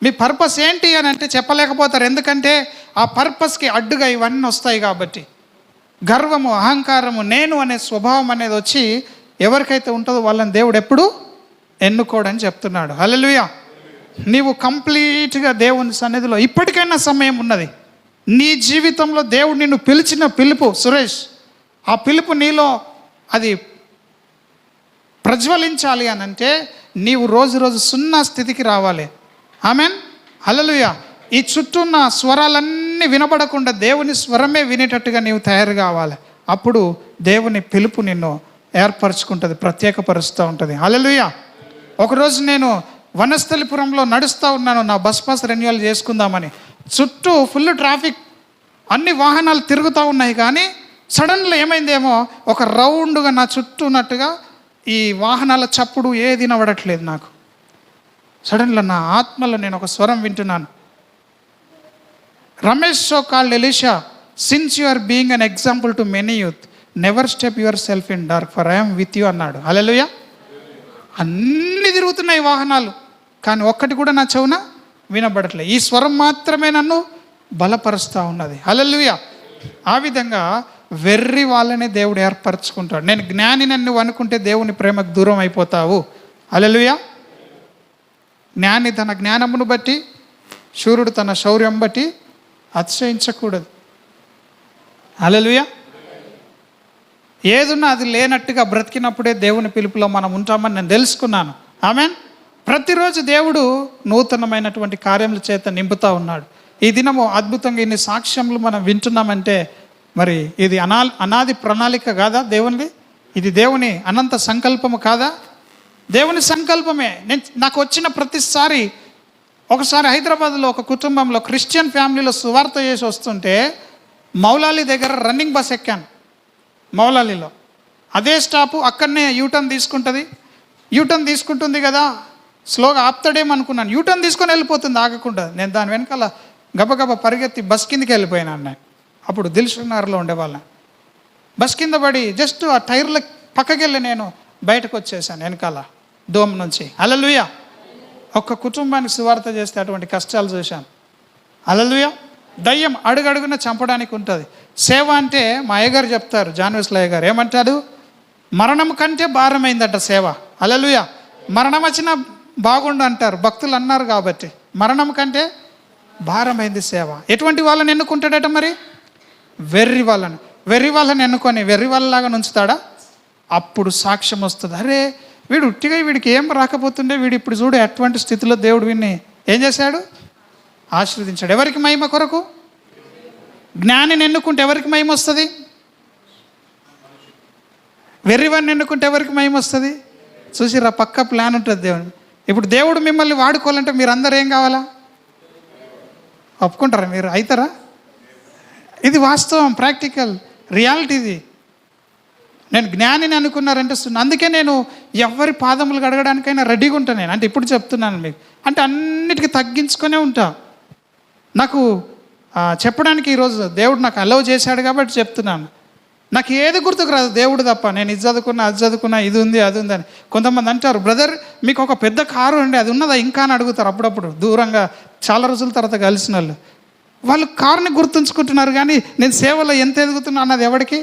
మీ పర్పస్ ఏంటి అని అంటే చెప్పలేకపోతారు. ఎందుకంటే ఆ పర్పస్కి అడ్డుగా ఇవన్నీ వస్తాయి కాబట్టి. గర్వము, అహంకారము, నేను అనే స్వభావం అనేది వచ్చి ఎవరికైతే ఉంటుందో వాళ్ళని దేవుడు ఎప్పుడు ఎన్నుకోడని చెప్తున్నాడు. హల్లెలూయా. నీవు కంప్లీట్గా దేవుని సన్నిధిలో ఇప్పటికైనా సమయం ఉన్నది. నీ జీవితంలో దేవుడు నిన్ను పిలిచిన పిలుపు సురేష్, ఆ పిలుపు నీలో అది ప్రజ్వలించాలి అని అంటే నీవు రోజు రోజు సున్నా స్థితికి రావాలి. ఆమెన్. హల్లెలూయా. ఈ చుట్టూ ఉన్న స్వరాలన్నీ వినబడకుండా దేవుని స్వరమే వినేటట్టుగా నీవు తయారు కావాలి. అప్పుడు దేవుని పిలుపు నిన్ను ఏర్పరచుకుంటుంది, ప్రత్యేకపరుస్తూ ఉంటుంది. హల్లెలూయా. ఒకరోజు నేను వనస్థలిపురంలో నడుస్తూ ఉన్నాను, నా బస్ పాస్ రెన్యువల్ చేసుకుందామని. చుట్టూ ఫుల్ ట్రాఫిక్, అన్ని వాహనాలు తిరుగుతూ ఉన్నాయి. కానీ సడన్గా ఏమైందేమో ఒక రౌండ్గా నా చుట్టూ ఉన్నట్టుగా ఈ వాహనాల చప్పుడు ఏది వినబడట్లేదు నాకు. సడన్గా నా ఆత్మలో నేను ఒక స్వరం వింటున్నాను. Ramesh so called Elisha, since you are being an example to many youth, never step yourself in dark, for I'm with you అన్నాడు. హల్లెలూయా. అన్నీ తిరుగుతున్నాయి వాహనాలు, కానీ ఒక్కటి కూడా నా చెవున వినబడట్లేదు. ఈ స్వరం మాత్రమే నన్ను బలపరుస్తూ ఉన్నది. హల్లెలూయా. ఆ విధంగా వెర్రి వాళ్ళనే దేవుడు ఏర్పరచుకుంటాడు. నేను జ్ఞాని నన్ను అనుకుంటే దేవుని ప్రేమకు దూరం అయిపోతావు. హల్లెలూయా. జ్ఞాని తన జ్ఞానమును బట్టి, శూరుడు తన శౌర్యం బట్టి అతిశయించకూడదు. హల్లెలూయా. ఏదున్నా అది లేనట్టుగా బ్రతికినప్పుడే దేవుని పిలుపులో మనం ఉంటామని నేను తెలుసుకున్నాను. ఆమెన్. ప్రతిరోజు దేవుడు నూతనమైనటువంటి కార్యముల చేత నింపుతూ ఉన్నాడు. ఈ దినము అద్భుతంగా ఇన్ని సాక్ష్యములు మనం వింటున్నామంటే మరి ఇది అనాది ప్రణాళిక కాదా దేవునిది? ఇది దేవుని అనంత సంకల్పము కాదా? దేవుని సంకల్పమే. నాకు వచ్చిన ప్రతిసారి, ఒకసారి హైదరాబాద్లో ఒక కుటుంబంలో క్రిస్టియన్ ఫ్యామిలీలో సువార్త చేసి వస్తుంటే మౌలాలి దగ్గర రన్నింగ్ బస్ ఎక్కాను. మౌలాలిలో అదే స్టాపు, అక్కడనే యూటర్న్ తీసుకుంటుంది. యూటర్న్ తీసుకుంటుంది కదా, స్లోగా ఆపుతాడేమనుకున్నాను. యూటర్న్ తీసుకొని వెళ్ళిపోతుంది ఆగకుండా. నేను దాని వెనకాల గబగబా పరిగెత్తి బస్ కిందకి వెళ్ళిపోయినాను. నేను అప్పుడు దిల్సుఖ్నగర్లో ఉండేవాళ్ళని. బస్ కింద పడి జస్ట్ ఆ టైర్ల పక్కకి వెళ్ళి నేను బయటకు వచ్చేసాను వెనకాల దోమ నుంచి. హల్లెలూయా. ఒక్క కుటుంబానికి సువార్త చేస్తే అటువంటి కష్టాలు చూశాను. హల్లెలూయా. దయ్యం అడుగడుగున చంపడానికి ఉంటుంది. సేవ అంటే మా అయ్యగారు చెప్తారు, జాన్వేస్ల అయ్యగారు ఏమంటాడు, మరణం కంటే భారమైందట సేవ. హల్లెలూయా. మరణం వచ్చినా బాగుండు అంటారు, భక్తులు అన్నారు కాబట్టి. మరణం కంటే భారమైంది సేవ. ఎటువంటి వాళ్ళని ఎన్నుకుంటాడట మరి? వెర్రి వాళ్ళని. వెర్రి వాళ్ళని ఎన్నుకొని వెర్రి వాళ్ళలాగా నుంచుతాడా? అప్పుడు సాక్ష్యం వస్తుంది. అరే వీడు ఉట్టిగా, వీడికి ఏం రాకపోతుండే, వీడు ఇప్పుడు చూడు అటువంటి స్థితిలో దేవుడు వీడిని ఏం చేశాడు? ఆశీర్వదించాడు. ఎవరికి మహిమ కొరకు? జ్ఞానిని ఎన్నుకుంటే ఎవరికి మహిమ వస్తుంది? వెర్రివాడిని ఎన్నుకుంటే ఎవరికి మహిమ వస్తుంది? చూసిరా, పక్క ప్లాన్ ఉంటుంది దేవుడు. ఇప్పుడు దేవుడు మిమ్మల్ని వాడుకోవాలంటే మీరు అందరూ ఏం కావాలా? ఒప్పుకుంటారా? మీరు అవుతారా? ఇది వాస్తవం, ప్రాక్టికల్ రియాలిటీ ఇది. నేను జ్ఞానిని అనుకున్నారంటే అందుకే నేను ఎవరి పాదములు కడగడానికైనా రెడీగా ఉంటాను నేను. అంటే ఇప్పుడు చెప్తున్నాను మీకు, అంటే అన్నిటికీ తగ్గించుకొనే ఉంటా. నాకు చెప్పడానికి ఈరోజు దేవుడు నాకు అలౌ చేశాడు కాబట్టి చెప్తున్నాను. నాకు ఏది గుర్తుకు రాదు దేవుడు తప్ప. నేను ఇది చదువుకున్నా, అది చదువుకున్నా, ఇది ఉంది, అది ఉంది అని. కొంతమంది అంటారు, బ్రదర్ మీకు ఒక పెద్ద కారు అండి, అది ఉన్నదా ఇంకా అని అడుగుతారు అప్పుడప్పుడు. దూరంగా చాలా రోజుల తర్వాత కలిసిన వాళ్ళు కారుని గుర్తుంచుకుంటున్నారు, కానీ నేను సేవలో ఎంత ఎదుగుతున్నా అన్నది ఎవరికి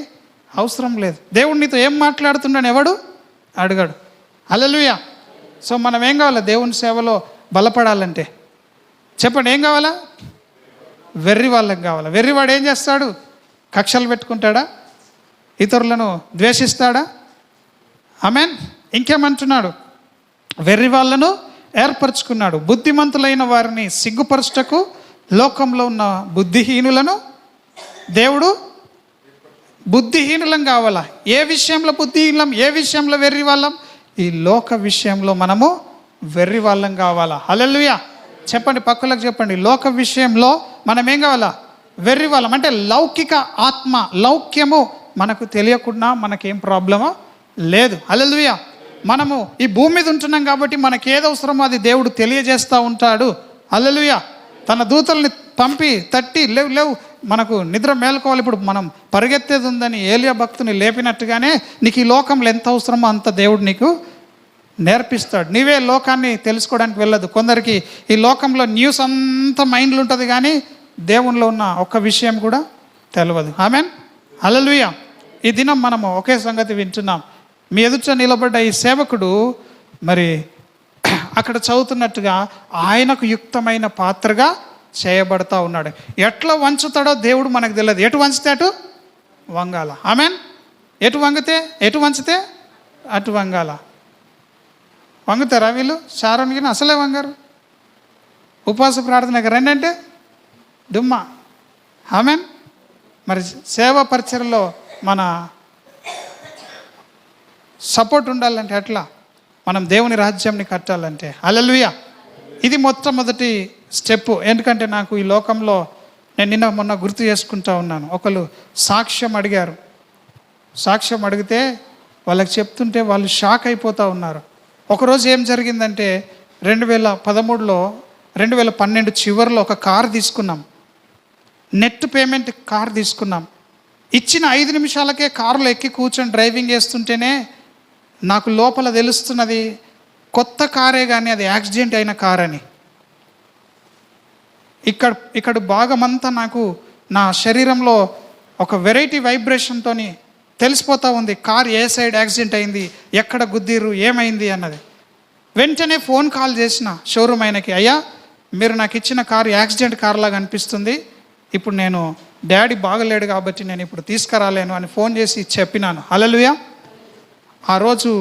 అవసరం లేదు. దేవుడు నీతో ఏం మాట్లాడుతున్నాను ఎవడు అడగాడు. హల్లెలూయా. సో మనం ఏం కావాలా? దేవుని సేవలో బలపడాలంటే చెప్పండి, ఏం కావాలా? వెర్రి వాళ్ళకి కావాలా? వెర్రివాడు ఏం చేస్తాడు? కక్షలు పెట్టుకుంటాడా? ఇతరులను ద్వేషిస్తాడా? ఆమెన్. ఇంకేమంటున్నాడు? వెర్రి వాళ్ళను ఏర్పరచుకున్నాడు. బుద్ధిమంతులైన వారిని సిగ్గుపరచుటకు లోకంలో ఉన్న బుద్ధిహీనులను దేవుడు. బుద్ధిహీనులం కావాలా? ఏ విషయంలో బుద్ధిహీనం? ఏ విషయంలో వెర్రి వాళ్ళం? ఈ లోక విషయంలో మనము వెర్రి వాళ్ళం కావాలా? హల్లెలూయా. చెప్పండి, పక్కలకు చెప్పండి. లోక విషయంలో మనం ఏం కావాలా? వెర్రి వాళ్ళం. అంటే లౌకిక ఆత్మ, లౌక్యము మనకు తెలియకుండా మనకేం ప్రాబ్లమో లేదు. హల్లెలూయా. మనము ఈ భూమి మీద ఉంటున్నాం కాబట్టి మనకి ఏది అవసరమో అది దేవుడు తెలియజేస్తూ ఉంటాడు. హల్లెలూయా. తన దూతల్ని పంపి తట్టి, లేవు లేవు మనకు నిద్ర మేలుకోవాలి, ఇప్పుడు మనం పరిగెత్తేది ఉందని ఏలియా భక్తుని లేపినట్టుగానే నీకు ఈ లోకంలో ఎంత అవసరమో అంత దేవుడు నీకు నేర్పిస్తాడు. నీవే లోకాన్ని తెలుసుకోవడానికి వెళ్ళదు. కొందరికి ఈ లోకంలో న్యూస్ అంతా మైండ్లో ఉంటుంది, కానీ దేవునిలో ఉన్న ఒక్క విషయం కూడా తెలియదు. ఆమెన్. హల్లెలూయా. ఈ దినం మనము ఒకే సంగతి వింటున్నాం. మీ ఎదుట నిలబడ్డ ఈ సేవకుడు మరి అక్కడ చదువుతున్నట్టుగా ఆయనకు యుక్తమైన పాత్రగా చేయబడతా ఉన్నాడు. ఎట్లా వంచుతాడో దేవుడు మనకు తెలియదు. ఎటు వంచితే అటు వంగాల. ఆమెన్. ఎటు వంచితే అటు వంగాల. వంగుతారా వీళ్ళు? శారోన్కి అసలే వంగారు. ఉపవాస ప్రార్థనకి రండి అంటే దుమ్మా. ఆమెన్. మరి సేవా పరిచర్లో మన సపోర్ట్ ఉండాలంటే ఎట్లా? మనం దేవుని రాజ్యాన్ని కట్టాలంటే. హల్లెలూయా. ఇది మొట్టమొదటి స్టెప్. ఎందుకంటే నాకు ఈ లోకంలో నేను నిన్న మొన్న గుర్తు చేసుకుంటా ఉన్నాను. ఒకరు సాక్ష్యం అడిగారు. సాక్ష్యం అడిగితే వాళ్ళకి చెప్తుంటే వాళ్ళు షాక్ అయిపోతూ ఉన్నారు. ఒకరోజు ఏం జరిగిందంటే 2013లో 2012 చివరిలో ఒక కారు తీసుకున్నాం. నెట్ పేమెంట్ కారు తీసుకున్నాం. ఇచ్చిన 5 నిమిషాలకే కారులో ఎక్కి కూర్చొని డ్రైవింగ్ చేస్తుంటేనే నాకు లోపల తెలుస్తున్నది కొత్త కారే కానీ అది యాక్సిడెంట్ అయిన కార్ అని. ఇక్కడ భాగమంతా నాకు నా శరీరంలో ఒక వెరైటీ వైబ్రేషన్తో తెలిసిపోతూ ఉంది కార్ ఏ సైడ్ యాక్సిడెంట్ అయింది, ఎక్కడ గుద్దిర్రు, ఏమైంది అన్నది. వెంటనే ఫోన్ కాల్ చేసిన షోరూమ్ ఆయనకి, అయ్యా మీరు నాకు ఇచ్చిన కారు యాక్సిడెంట్ కార్ లాగా అనిపిస్తుంది, ఇప్పుడు నేను డాడీ బాగలేడు కాబట్టి నేను ఇప్పుడు తీసుకురాలేను అని ఫోన్ చేసి చెప్పినాను. హల్లెలూయా. ఆ రోజు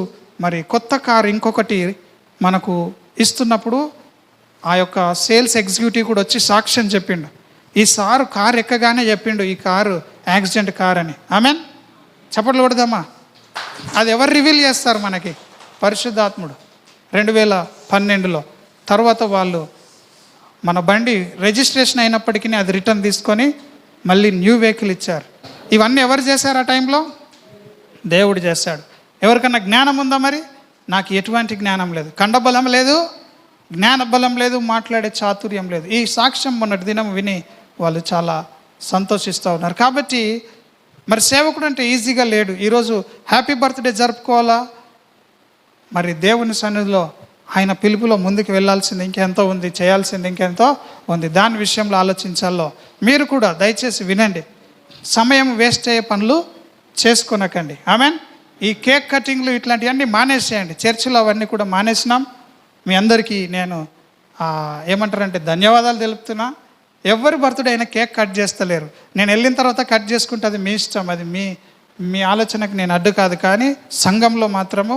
మరి కొత్త కారు ఇంకొకటి మనకు ఇస్తున్నప్పుడు ఆ యొక్క సేల్స్ ఎగ్జిక్యూటివ్ కూడా వచ్చి సాక్ష్యం చెప్పిండు. ఈ సారు కారు ఎక్కగానే చెప్పిండు ఈ కారు యాక్సిడెంట్ కార్ అని. ఆమెన్. చప్పట్లు కొడదామా? అది ఎవరు రివీల్ చేస్తారు మనకి? పరిశుద్ధాత్ముడు. 2012లో తర్వాత వాళ్ళు మన బండి రిజిస్ట్రేషన్ అయినప్పటికీ అది రిటర్న్ తీసుకొని మళ్ళీ న్యూ వెహికల్ ఇచ్చారు. ఇవన్నీ ఎవరు చేశారు ఆ టైంలో? దేవుడు చేశాడు. ఎవరికన్నా జ్ఞానం ఉందా? మరి నాకు ఎటువంటి జ్ఞానం లేదు, కండబలం లేదు, జ్ఞానబలం లేదు, మాట్లాడే చాతుర్యం లేదు. ఈ సాక్ష్యం మొన్నటి దినం విని వాళ్ళు చాలా సంతోషిస్తూ ఉన్నారు. కాబట్టి మరి సేవకుడు అంటే ఈజీగా లేడు. ఈరోజు హ్యాపీ బర్త్డే జరుపుకోవాలా? మరి దేవుని సన్నిధిలో ఆయన పిలుపులో ముందుకు వెళ్ళాల్సింది ఇంకెంతో ఉంది, చేయాల్సింది ఇంకెంతో ఉంది. దాని విషయంలో ఆలోచించాలో మీరు కూడా దయచేసి వినండి. సమయం వేస్ట్ అయ్యే పనులు చేసుకొనకండి. ఆమెన్. ఈ కేక్ కటింగ్లు ఇట్లాంటివన్నీ మానేసేయండి. చర్చిలో అవన్నీ కూడా మానేసినాం. మీ అందరికీ నేను ఏమంటారంటే ధన్యవాదాలు తెలుపుతున్నా. ఎవరి బర్త్డే అయినా కేక్ కట్ చేస్తలేరు. నేను వెళ్ళిన తర్వాత కట్ చేసుకుంటే అది మీ ఇష్టం, అది మీ ఆలోచనకు నేను అడ్డు కాదు. కానీ సంఘంలో మాత్రము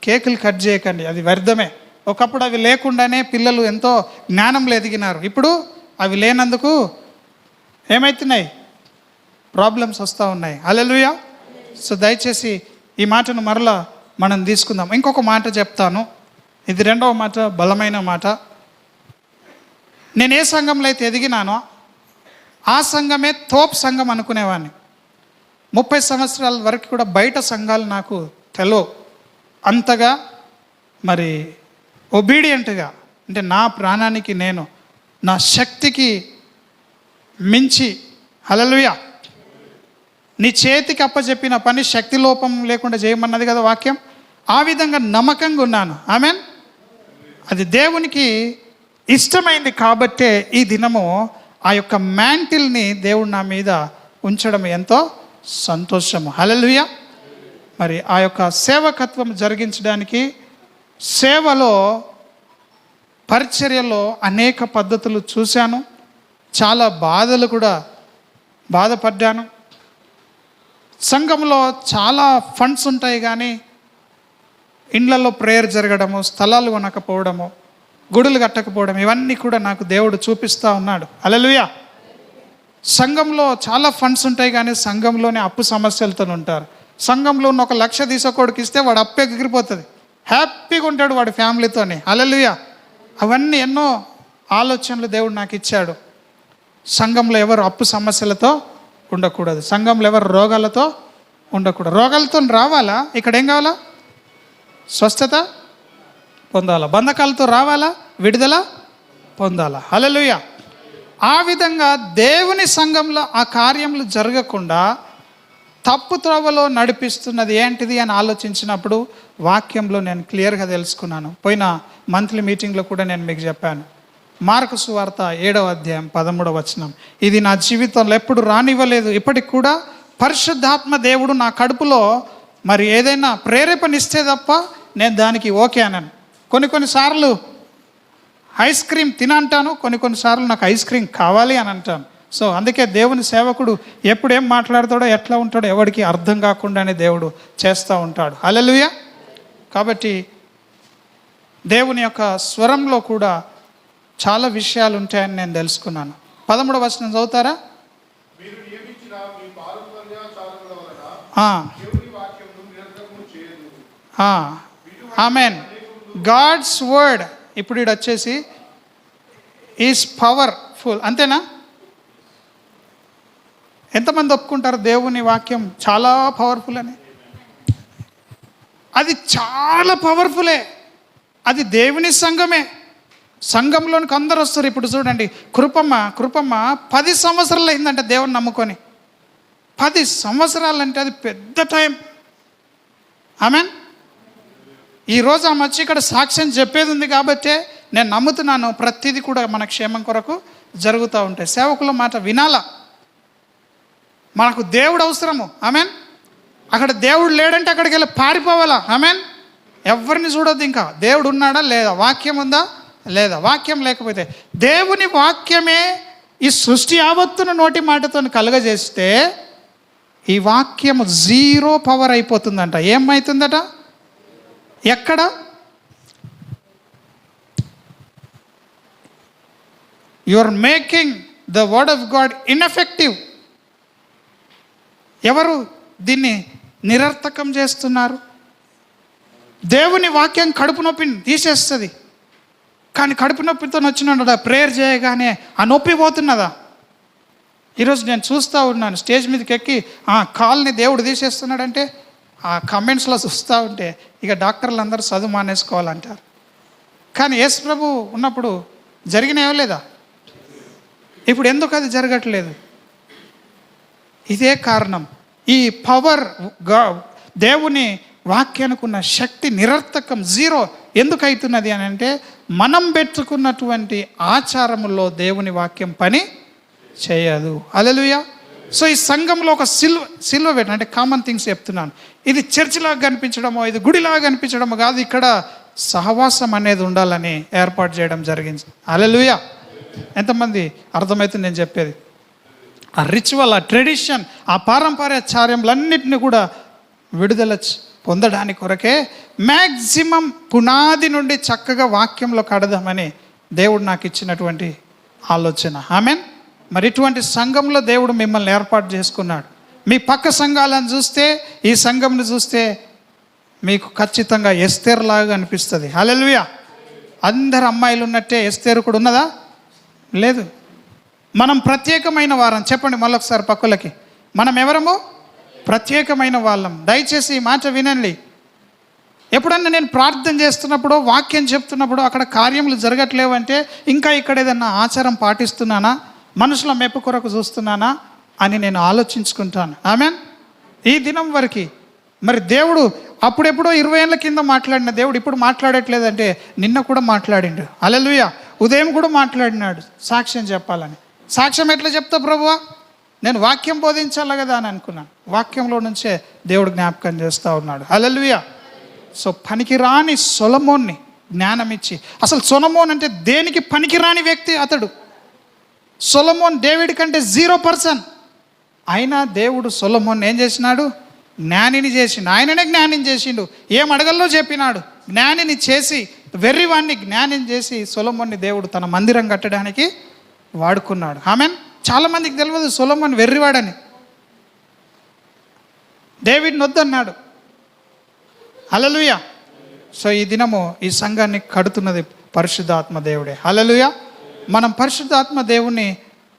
కేకులు కట్ చేయకండి, అది వ్యర్థమే. ఒకప్పుడు అవి లేకుండానే పిల్లలు ఎంతో జ్ఞానంలో ఎదిగినారు. ఇప్పుడు అవి లేనందుకు ఏమవుతున్నాయి? ప్రాబ్లమ్స్ వస్తూ ఉన్నాయి. హల్లెలూయా. సో దయచేసి ఈ మాటను మరలా మనం తీసుకుందాం. ఇంకొక మాట చెప్తాను, ఇది రెండవ మాట, బలమైన మాట. నేను ఏ సంఘంలో అయితే ఎదిగినానో ఆ సంఘమే తోప్ సంఘం అనుకునేవాడిని. 30 సంవత్సరాల వరకు కూడా బయట సంఘాలు నాకు తెలియవు అంతగా. మరి ఒబీడియంట్గా అంటే నా ప్రాణానికి నేను, నా శక్తికి మించి, హల్లెలూయా, నీ చేతికి అప్పచెప్పిన పని శక్తి లోపం లేకుండా చేయమన్నది కదా వాక్యం. ఆ విధంగా నమ్మకంగా ఉన్నాను. ఆమెన్. అది దేవునికి ఇష్టమైంది కాబట్టే ఈ దినము ఆ యొక్క మ్యాంటిల్ని దేవుడు నా మీద ఉంచడం ఎంతో సంతోషము. హల్లెలూయా. మరి ఆ యొక్క సేవకత్వం జరిగించడానికి సేవలో, పరిచర్యలో అనేక పద్ధతులు చూశాను. చాలా బాధలు కూడా బాధపడ్డాను. సంఘంలో చాలా ఫండ్స్ ఉంటాయి కానీ ఇండ్లలో ప్రేయర్ జరగడము, స్థలాలు కొనకపోవడము, గుడులు కట్టకపోవడం, ఇవన్నీ కూడా నాకు దేవుడు చూపిస్తూ ఉన్నాడు. హల్లెలూయా. సంఘంలో చాలా ఫండ్స్ ఉంటాయి కానీ సంఘంలోనే అప్పు సమస్యలతో ఉంటారు. సంఘంలో ఉన్న 1 లక్ష తీసుకోడికి ఇస్తే వాడు అప్పు ఎగిరిపోతుంది, హ్యాపీగా ఉంటాడు వాడి ఫ్యామిలీతోనే. హల్లెలూయా. అవన్నీ ఎన్నో ఆలోచనలు దేవుడు నాకు ఇచ్చాడు. సంఘంలో ఎవరు అప్పు సమస్యలతో ఉండకూడదు, సంఘంలో ఎవరు రోగాలతో ఉండకూడదు. రోగాలతో రావాలా? ఇక్కడ ఏం కావాలా? స్వస్థత పొందాలా. బంధకాలతో రావాలా? విడుదల పొందాలా. హల్లెలూయా. ఆ విధంగా దేవుని సంఘంలో ఆ కార్యములు జరగకుండా తప్పు త్రోవలో నడిపిస్తున్నది ఏంటిది అని ఆలోచించినప్పుడు వాక్యంలో నేను క్లియర్గా తెలుసుకున్నాను. పోయిన మంత్లీ మీటింగ్లో కూడా నేను మీకు చెప్పాను. మార్కు సువార్త 7వ అధ్యాయం 13వ వచనం. ఇది నా జీవితంలో ఎప్పుడు రానివ్వలేదు, ఇప్పటికి కూడా పరిశుద్ధాత్మ దేవుడు నా కడుపులో మరి ఏదైనా ప్రేరేపణ ఇస్తే తప్ప నేను దానికి ఓకే అనను. కొన్నిసార్లు ఐస్ క్రీమ్ తినంటాను, కొన్నిసార్లు నాకు ఐస్ క్రీమ్ కావాలి అని అంటాను. సో అందుకే దేవుని సేవకుడు ఎప్పుడు ఏం మాట్లాడతాడో ఎట్లా ఉంటాడో ఎవరికి అర్థం కాకుండానే దేవుడు చేస్తూ ఉంటాడు. హల్లెలూయా. కాబట్టి దేవుని యొక్క స్వరంలో కూడా చాలా విషయాలు ఉంటాయని నేను తెలుసుకున్నాను. 13వ వచనం చదువుతారా? ఆమెన్. గాడ్స్ వర్డ్ ఇప్పుడు ఇది వచ్చేసి ఈజ్ పవర్ఫుల్, అంతేనా? ఎంతమంది ఒప్పుకుంటారు దేవుని వాక్యం చాలా పవర్ఫుల్ అని? అది చాలా పవర్ఫుల్లే. అది దేవుని సంఘమే. సంఘంలోనికి అందరు వస్తారు. ఇప్పుడు చూడండి, కృపమ్మ 10 సంవత్సరాలు అయిందంటే దేవుని నమ్ముకొని. 10 సంవత్సరాలు అంటే అది పెద్ద టైం. ఆమెన్. ఈరోజు ఆమె వచ్చి ఇక్కడ సాక్ష్యం చెప్పేది ఉంది కాబట్టే నేను నమ్ముతున్నాను ప్రతిదీ కూడా మన క్షేమం కొరకు జరుగుతూ ఉంటాయి. సేవకుల మాట వినాలా. మనకు దేవుడు అవసరము. ఆమెన్. అక్కడ దేవుడు లేడంటే అక్కడికి వెళ్ళి పారిపోవాలా. ఆమెన్. ఎవరిని చూడొద్దు. ఇంకా దేవుడు ఉన్నాడా లేదా, వాక్యం ఉందా లేదా. వాక్యం లేకపోతే దేవుని వాక్యమే ఈ సృష్టి యావత్తును నోటి మాటతో కలుగజేస్తే ఈ వాక్యము 0 పవర్ అయిపోతుందంట. ఏమవుతుందట? ఎక్కడ? You are making the word of God ineffective. ఎవరు దీన్ని నిరర్థకం చేస్తున్నారు? దేవుని వాక్యం కడుపు నొప్పిని తీసేస్తుంది. కానీ కడుపు నొప్పితో వచ్చినాడా ప్రేయర్ చేయగానే ఆ నొప్పి పోతున్నదా? ఈరోజు నేను చూస్తూ ఉన్నాను, స్టేజ్ మీదకి ఎక్కి కాల్ని దేవుడు తీసేస్తున్నాడంటే ఆ కమెంట్స్లో చూస్తూ ఉంటే ఇక డాక్టర్లు అందరూ చదువు మానేసుకోవాలంటారు. కానీ యేసు ప్రభు ఉన్నప్పుడు జరిగినవో లేదా? ఇప్పుడు ఎందుకు అది జరగట్లేదు? ఇదే కారణం. ఈ పవర్, దేవుని వాక్యానికి ఉన్న శక్తి నిరర్థకం, 0 ఎందుకు అవుతున్నది అని అంటే మనం పెట్టుకున్నటువంటి ఆచారములో దేవుని వాక్యం పని చేయదు. హల్లెలూయా. సో ఈ సంఘంలో ఒక సిల్వ పెట్టిన అంటే కామన్ థింగ్స్ చెప్తున్నాను. ఇది చర్చిలాగా కనిపించడమో, ఇది గుడిలాగా కనిపించడమో కాదు. ఇక్కడ సహవాసం అనేది ఉండాలని ఏర్పాటు చేయడం జరిగింది. హల్లెలూయా. ఎంతమంది అర్థమవుతుంది నేను చెప్పేది? ఆ రిచువల్, ఆ ట్రెడిషన్, ఆ పారంపర్యాచార్యములన్నింటినీ కూడా విడుదల పొందడానికి కొరకే మ్యాక్సిమం పునాది నుండి చక్కగా వాక్యంలో కడదామని దేవుడు నాకు ఇచ్చినటువంటి ఆలోచన. ఆమెన్. మరి ఇటువంటి సంఘంలో దేవుడు మిమ్మల్ని ఏర్పాటు చేసుకున్నాడు. మీ పక్క సంఘాలను చూస్తే, ఈ సంఘంని చూస్తే మీకు ఖచ్చితంగా ఎస్తేర్ లాగా అనిపిస్తుంది. హల్లెలూయా. అందరు అమ్మాయిలు ఉన్నట్టే ఎస్తేరు కూడా ఉన్నదా? లేదు. మనం ప్రత్యేకమైన వారం. చెప్పండి మళ్ళొకసారి పక్కలకి. మనం ఎవరము? ప్రత్యేకమైన వాళ్ళం. దయచేసి ఈ మాట వినండి. ఎప్పుడన్నా నేను ప్రార్థన చేస్తున్నప్పుడు, వాక్యం చెప్తున్నప్పుడు అక్కడ కార్యములు జరగట్లేవంటే ఇంకా ఇక్కడ ఏదన్నా ఆచారం పాటిస్తున్నానా, మనుషుల మెప్పు కొరకు చూస్తున్నానా అని నేను ఆలోచించుకుంటాను. ఆమెన్. ఈ దినం వరకు మరి దేవుడు అప్పుడెప్పుడో 20 ఏళ్ళ కింద మాట్లాడిన దేవుడు ఇప్పుడు మాట్లాడట్లేదంటే నిన్న కూడా మాట్లాడిండు. హల్లెలూయా. ఉదయం కూడా మాట్లాడినాడు సాక్ష్యం చెప్పాలని. సాక్ష్యం ఎట్లా చెప్తా ప్రభువా? నేను వాక్యం బోధించాలి కదా అని అనుకున్నాను. వాక్యంలో నుంచే దేవుడు జ్ఞాపకం చేస్తూ ఉన్నాడు. హల్లెలూయా. సో పనికిరాని సొలొమోన్ని జ్ఞానం ఇచ్చి, అసలు సొలొమోన్ అంటే దేనికి పనికిరాని వ్యక్తి అతడు. సొలొమోన్ డేవిడ్ కంటే 0%. అయినా దేవుడు సొలొమోన్ ఏం చేసినాడు? జ్ఞానిని చేసిండు. ఆయననే జ్ఞానిని చేసిండు. ఏం అడగల్లో చెప్పినాడు. జ్ఞానిని చేసి, వెర్రివాణ్ణి జ్ఞానిని చేసి సొలొమోన్ని దేవుడు తన మందిరం కట్టడానికి వాడుకున్నాడు. ఆమెన్. చాలామందికి తెలియదు సొలొమోన్ వెర్రివాడని. డేవిడ్ని వద్దన్నాడు. హల్లెలూయా. సో ఈ దినము ఈ సంఘాన్ని కడుతున్నది పరిశుద్ధాత్మ దేవుడే. హల్లెలూయా. మనం పరిశుద్ధాత్మ దేవుణ్ణి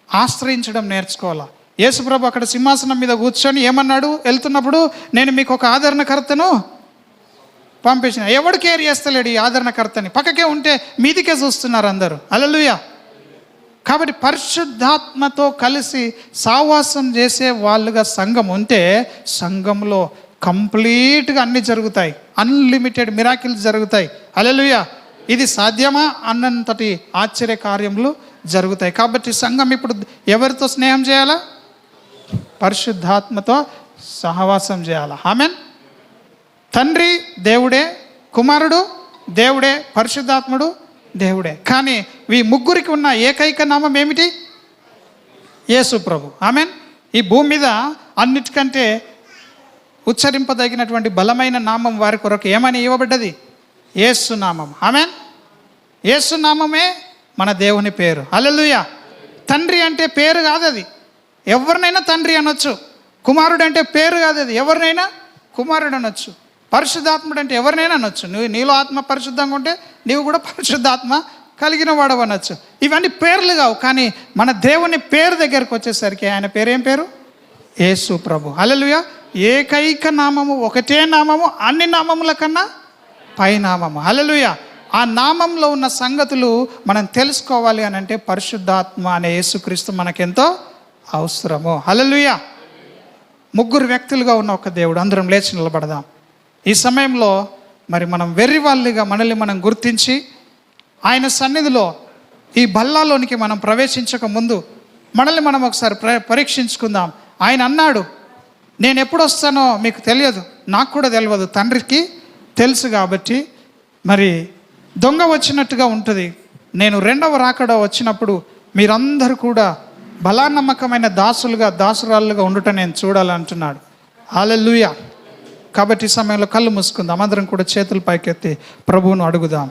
ఆశ్రయించడం నేర్చుకోవాలా. యేసుప్రభు అక్కడ సింహాసనం మీద కూర్చొని ఏమన్నాడు? వెళ్తున్నప్పుడు నేను మీకు ఒక ఆదరణకర్తను పంపించిన. ఎవడు కేర్ చేస్తలేడు ఈ ఆదరణకర్తని? పక్కకే ఉంటే మీదికే చూస్తున్నారు అందరూ. హల్లెలూయా. కాబట్టి పరిశుద్ధాత్మతో కలిసి సావాసం చేసే వాళ్ళుగా సంఘం ఉంటే సంఘంలో కంప్లీట్గా అన్నీ జరుగుతాయి. అన్లిమిటెడ్ మిరాకిల్స్ జరుగుతాయి. హల్లెలూయా. ఇది సాధ్యమా అన్నంతటి ఆశ్చర్య కార్యములు జరుగుతాయి. కాబట్టి సంఘం ఇప్పుడు ఎవరితో స్నేహం చేయాలా? పరిశుద్ధాత్మతో సహవాసం చేయాలి. ఆమెన్. తండ్రి దేవుడే, కుమారుడు దేవుడే, పరిశుద్ధాత్ముడు దేవుడే. కానీ ఈ ముగ్గురికి ఉన్న ఏకైక నామం ఏమిటి? యేసు ప్రభు. ఆమెన్. ఈ భూమి మీద అన్నిటికంటే ఉచ్చరింపదగినటువంటి బలమైన నామం వారి కొరకు ఏమని ఇవ్వబడ్డది? యేసు నామం. ఆమెన్. యేసు నామమే మన దేవుని పేరు. హల్లెలూయా. తండ్రి అంటే పేరు కాదు, అది ఎవరినైనా తండ్రి అనొచ్చు. కుమారుడు అంటే పేరు కాదు, అది ఎవరినైనా కుమారుడు అనొచ్చు. పరిశుద్ధాత్ముడు అంటే ఎవరినైనా అనొచ్చు. నీలో ఆత్మ పరిశుద్ధంగా ఉంటే నీవు కూడా పరిశుద్ధాత్మ కలిగిన వాడు అనొచ్చు. ఇవన్నీ పేర్లు కావు. కానీ మన దేవుని పేరు దగ్గరకు వచ్చేసరికి ఆయన పేరు ఏం పేరు? యేసు ప్రభు. హల్లెలూయా. ఏకైక నామము, ఒకటే నామము, అన్ని నామముల కన్నా పైనామము. హల్లెలూయా. ఆ నామంలో ఉన్న సంగతులు మనం తెలుసుకోవాలి అని అంటే పరిశుద్ధాత్మ అనే యేసుక్రీస్తు మనకెంతో అవసరము. హల్లెలూయా. ముగ్గురు వ్యక్తులుగా ఉన్న ఒక దేవుడు. అందరం లేచి నిలబడదాం. ఈ సమయంలో మరి మనం వెర్రివాళ్ళుగా మనల్ని మనం గుర్తించి ఆయన సన్నిధిలో ఈ బల్లాలోనికి మనం ప్రవేశించక ముందు మనల్ని మనం ఒకసారి పరీక్షించుకుందాం. ఆయన అన్నాడు, నేను ఎప్పుడు వస్తానో మీకు తెలియదు, నాకు కూడా తెలియదు, తండ్రికి తెలుసు. కాబట్టి మరి దొంగ వచ్చినట్టుగా ఉంటుంది. నేను రెండవ రాకడ వచ్చినప్పుడు మీరందరూ కూడా బలానమ్మకమైన దాసురాలుగా ఉండటం నేను చూడాలంటున్నాడు. హల్లెలూయా. కాబట్టి ఈ సమయంలో కళ్ళు మూసుకుందాం. అందరం కూడా చేతులు పైకెత్తి ప్రభువును అడుగుదాం.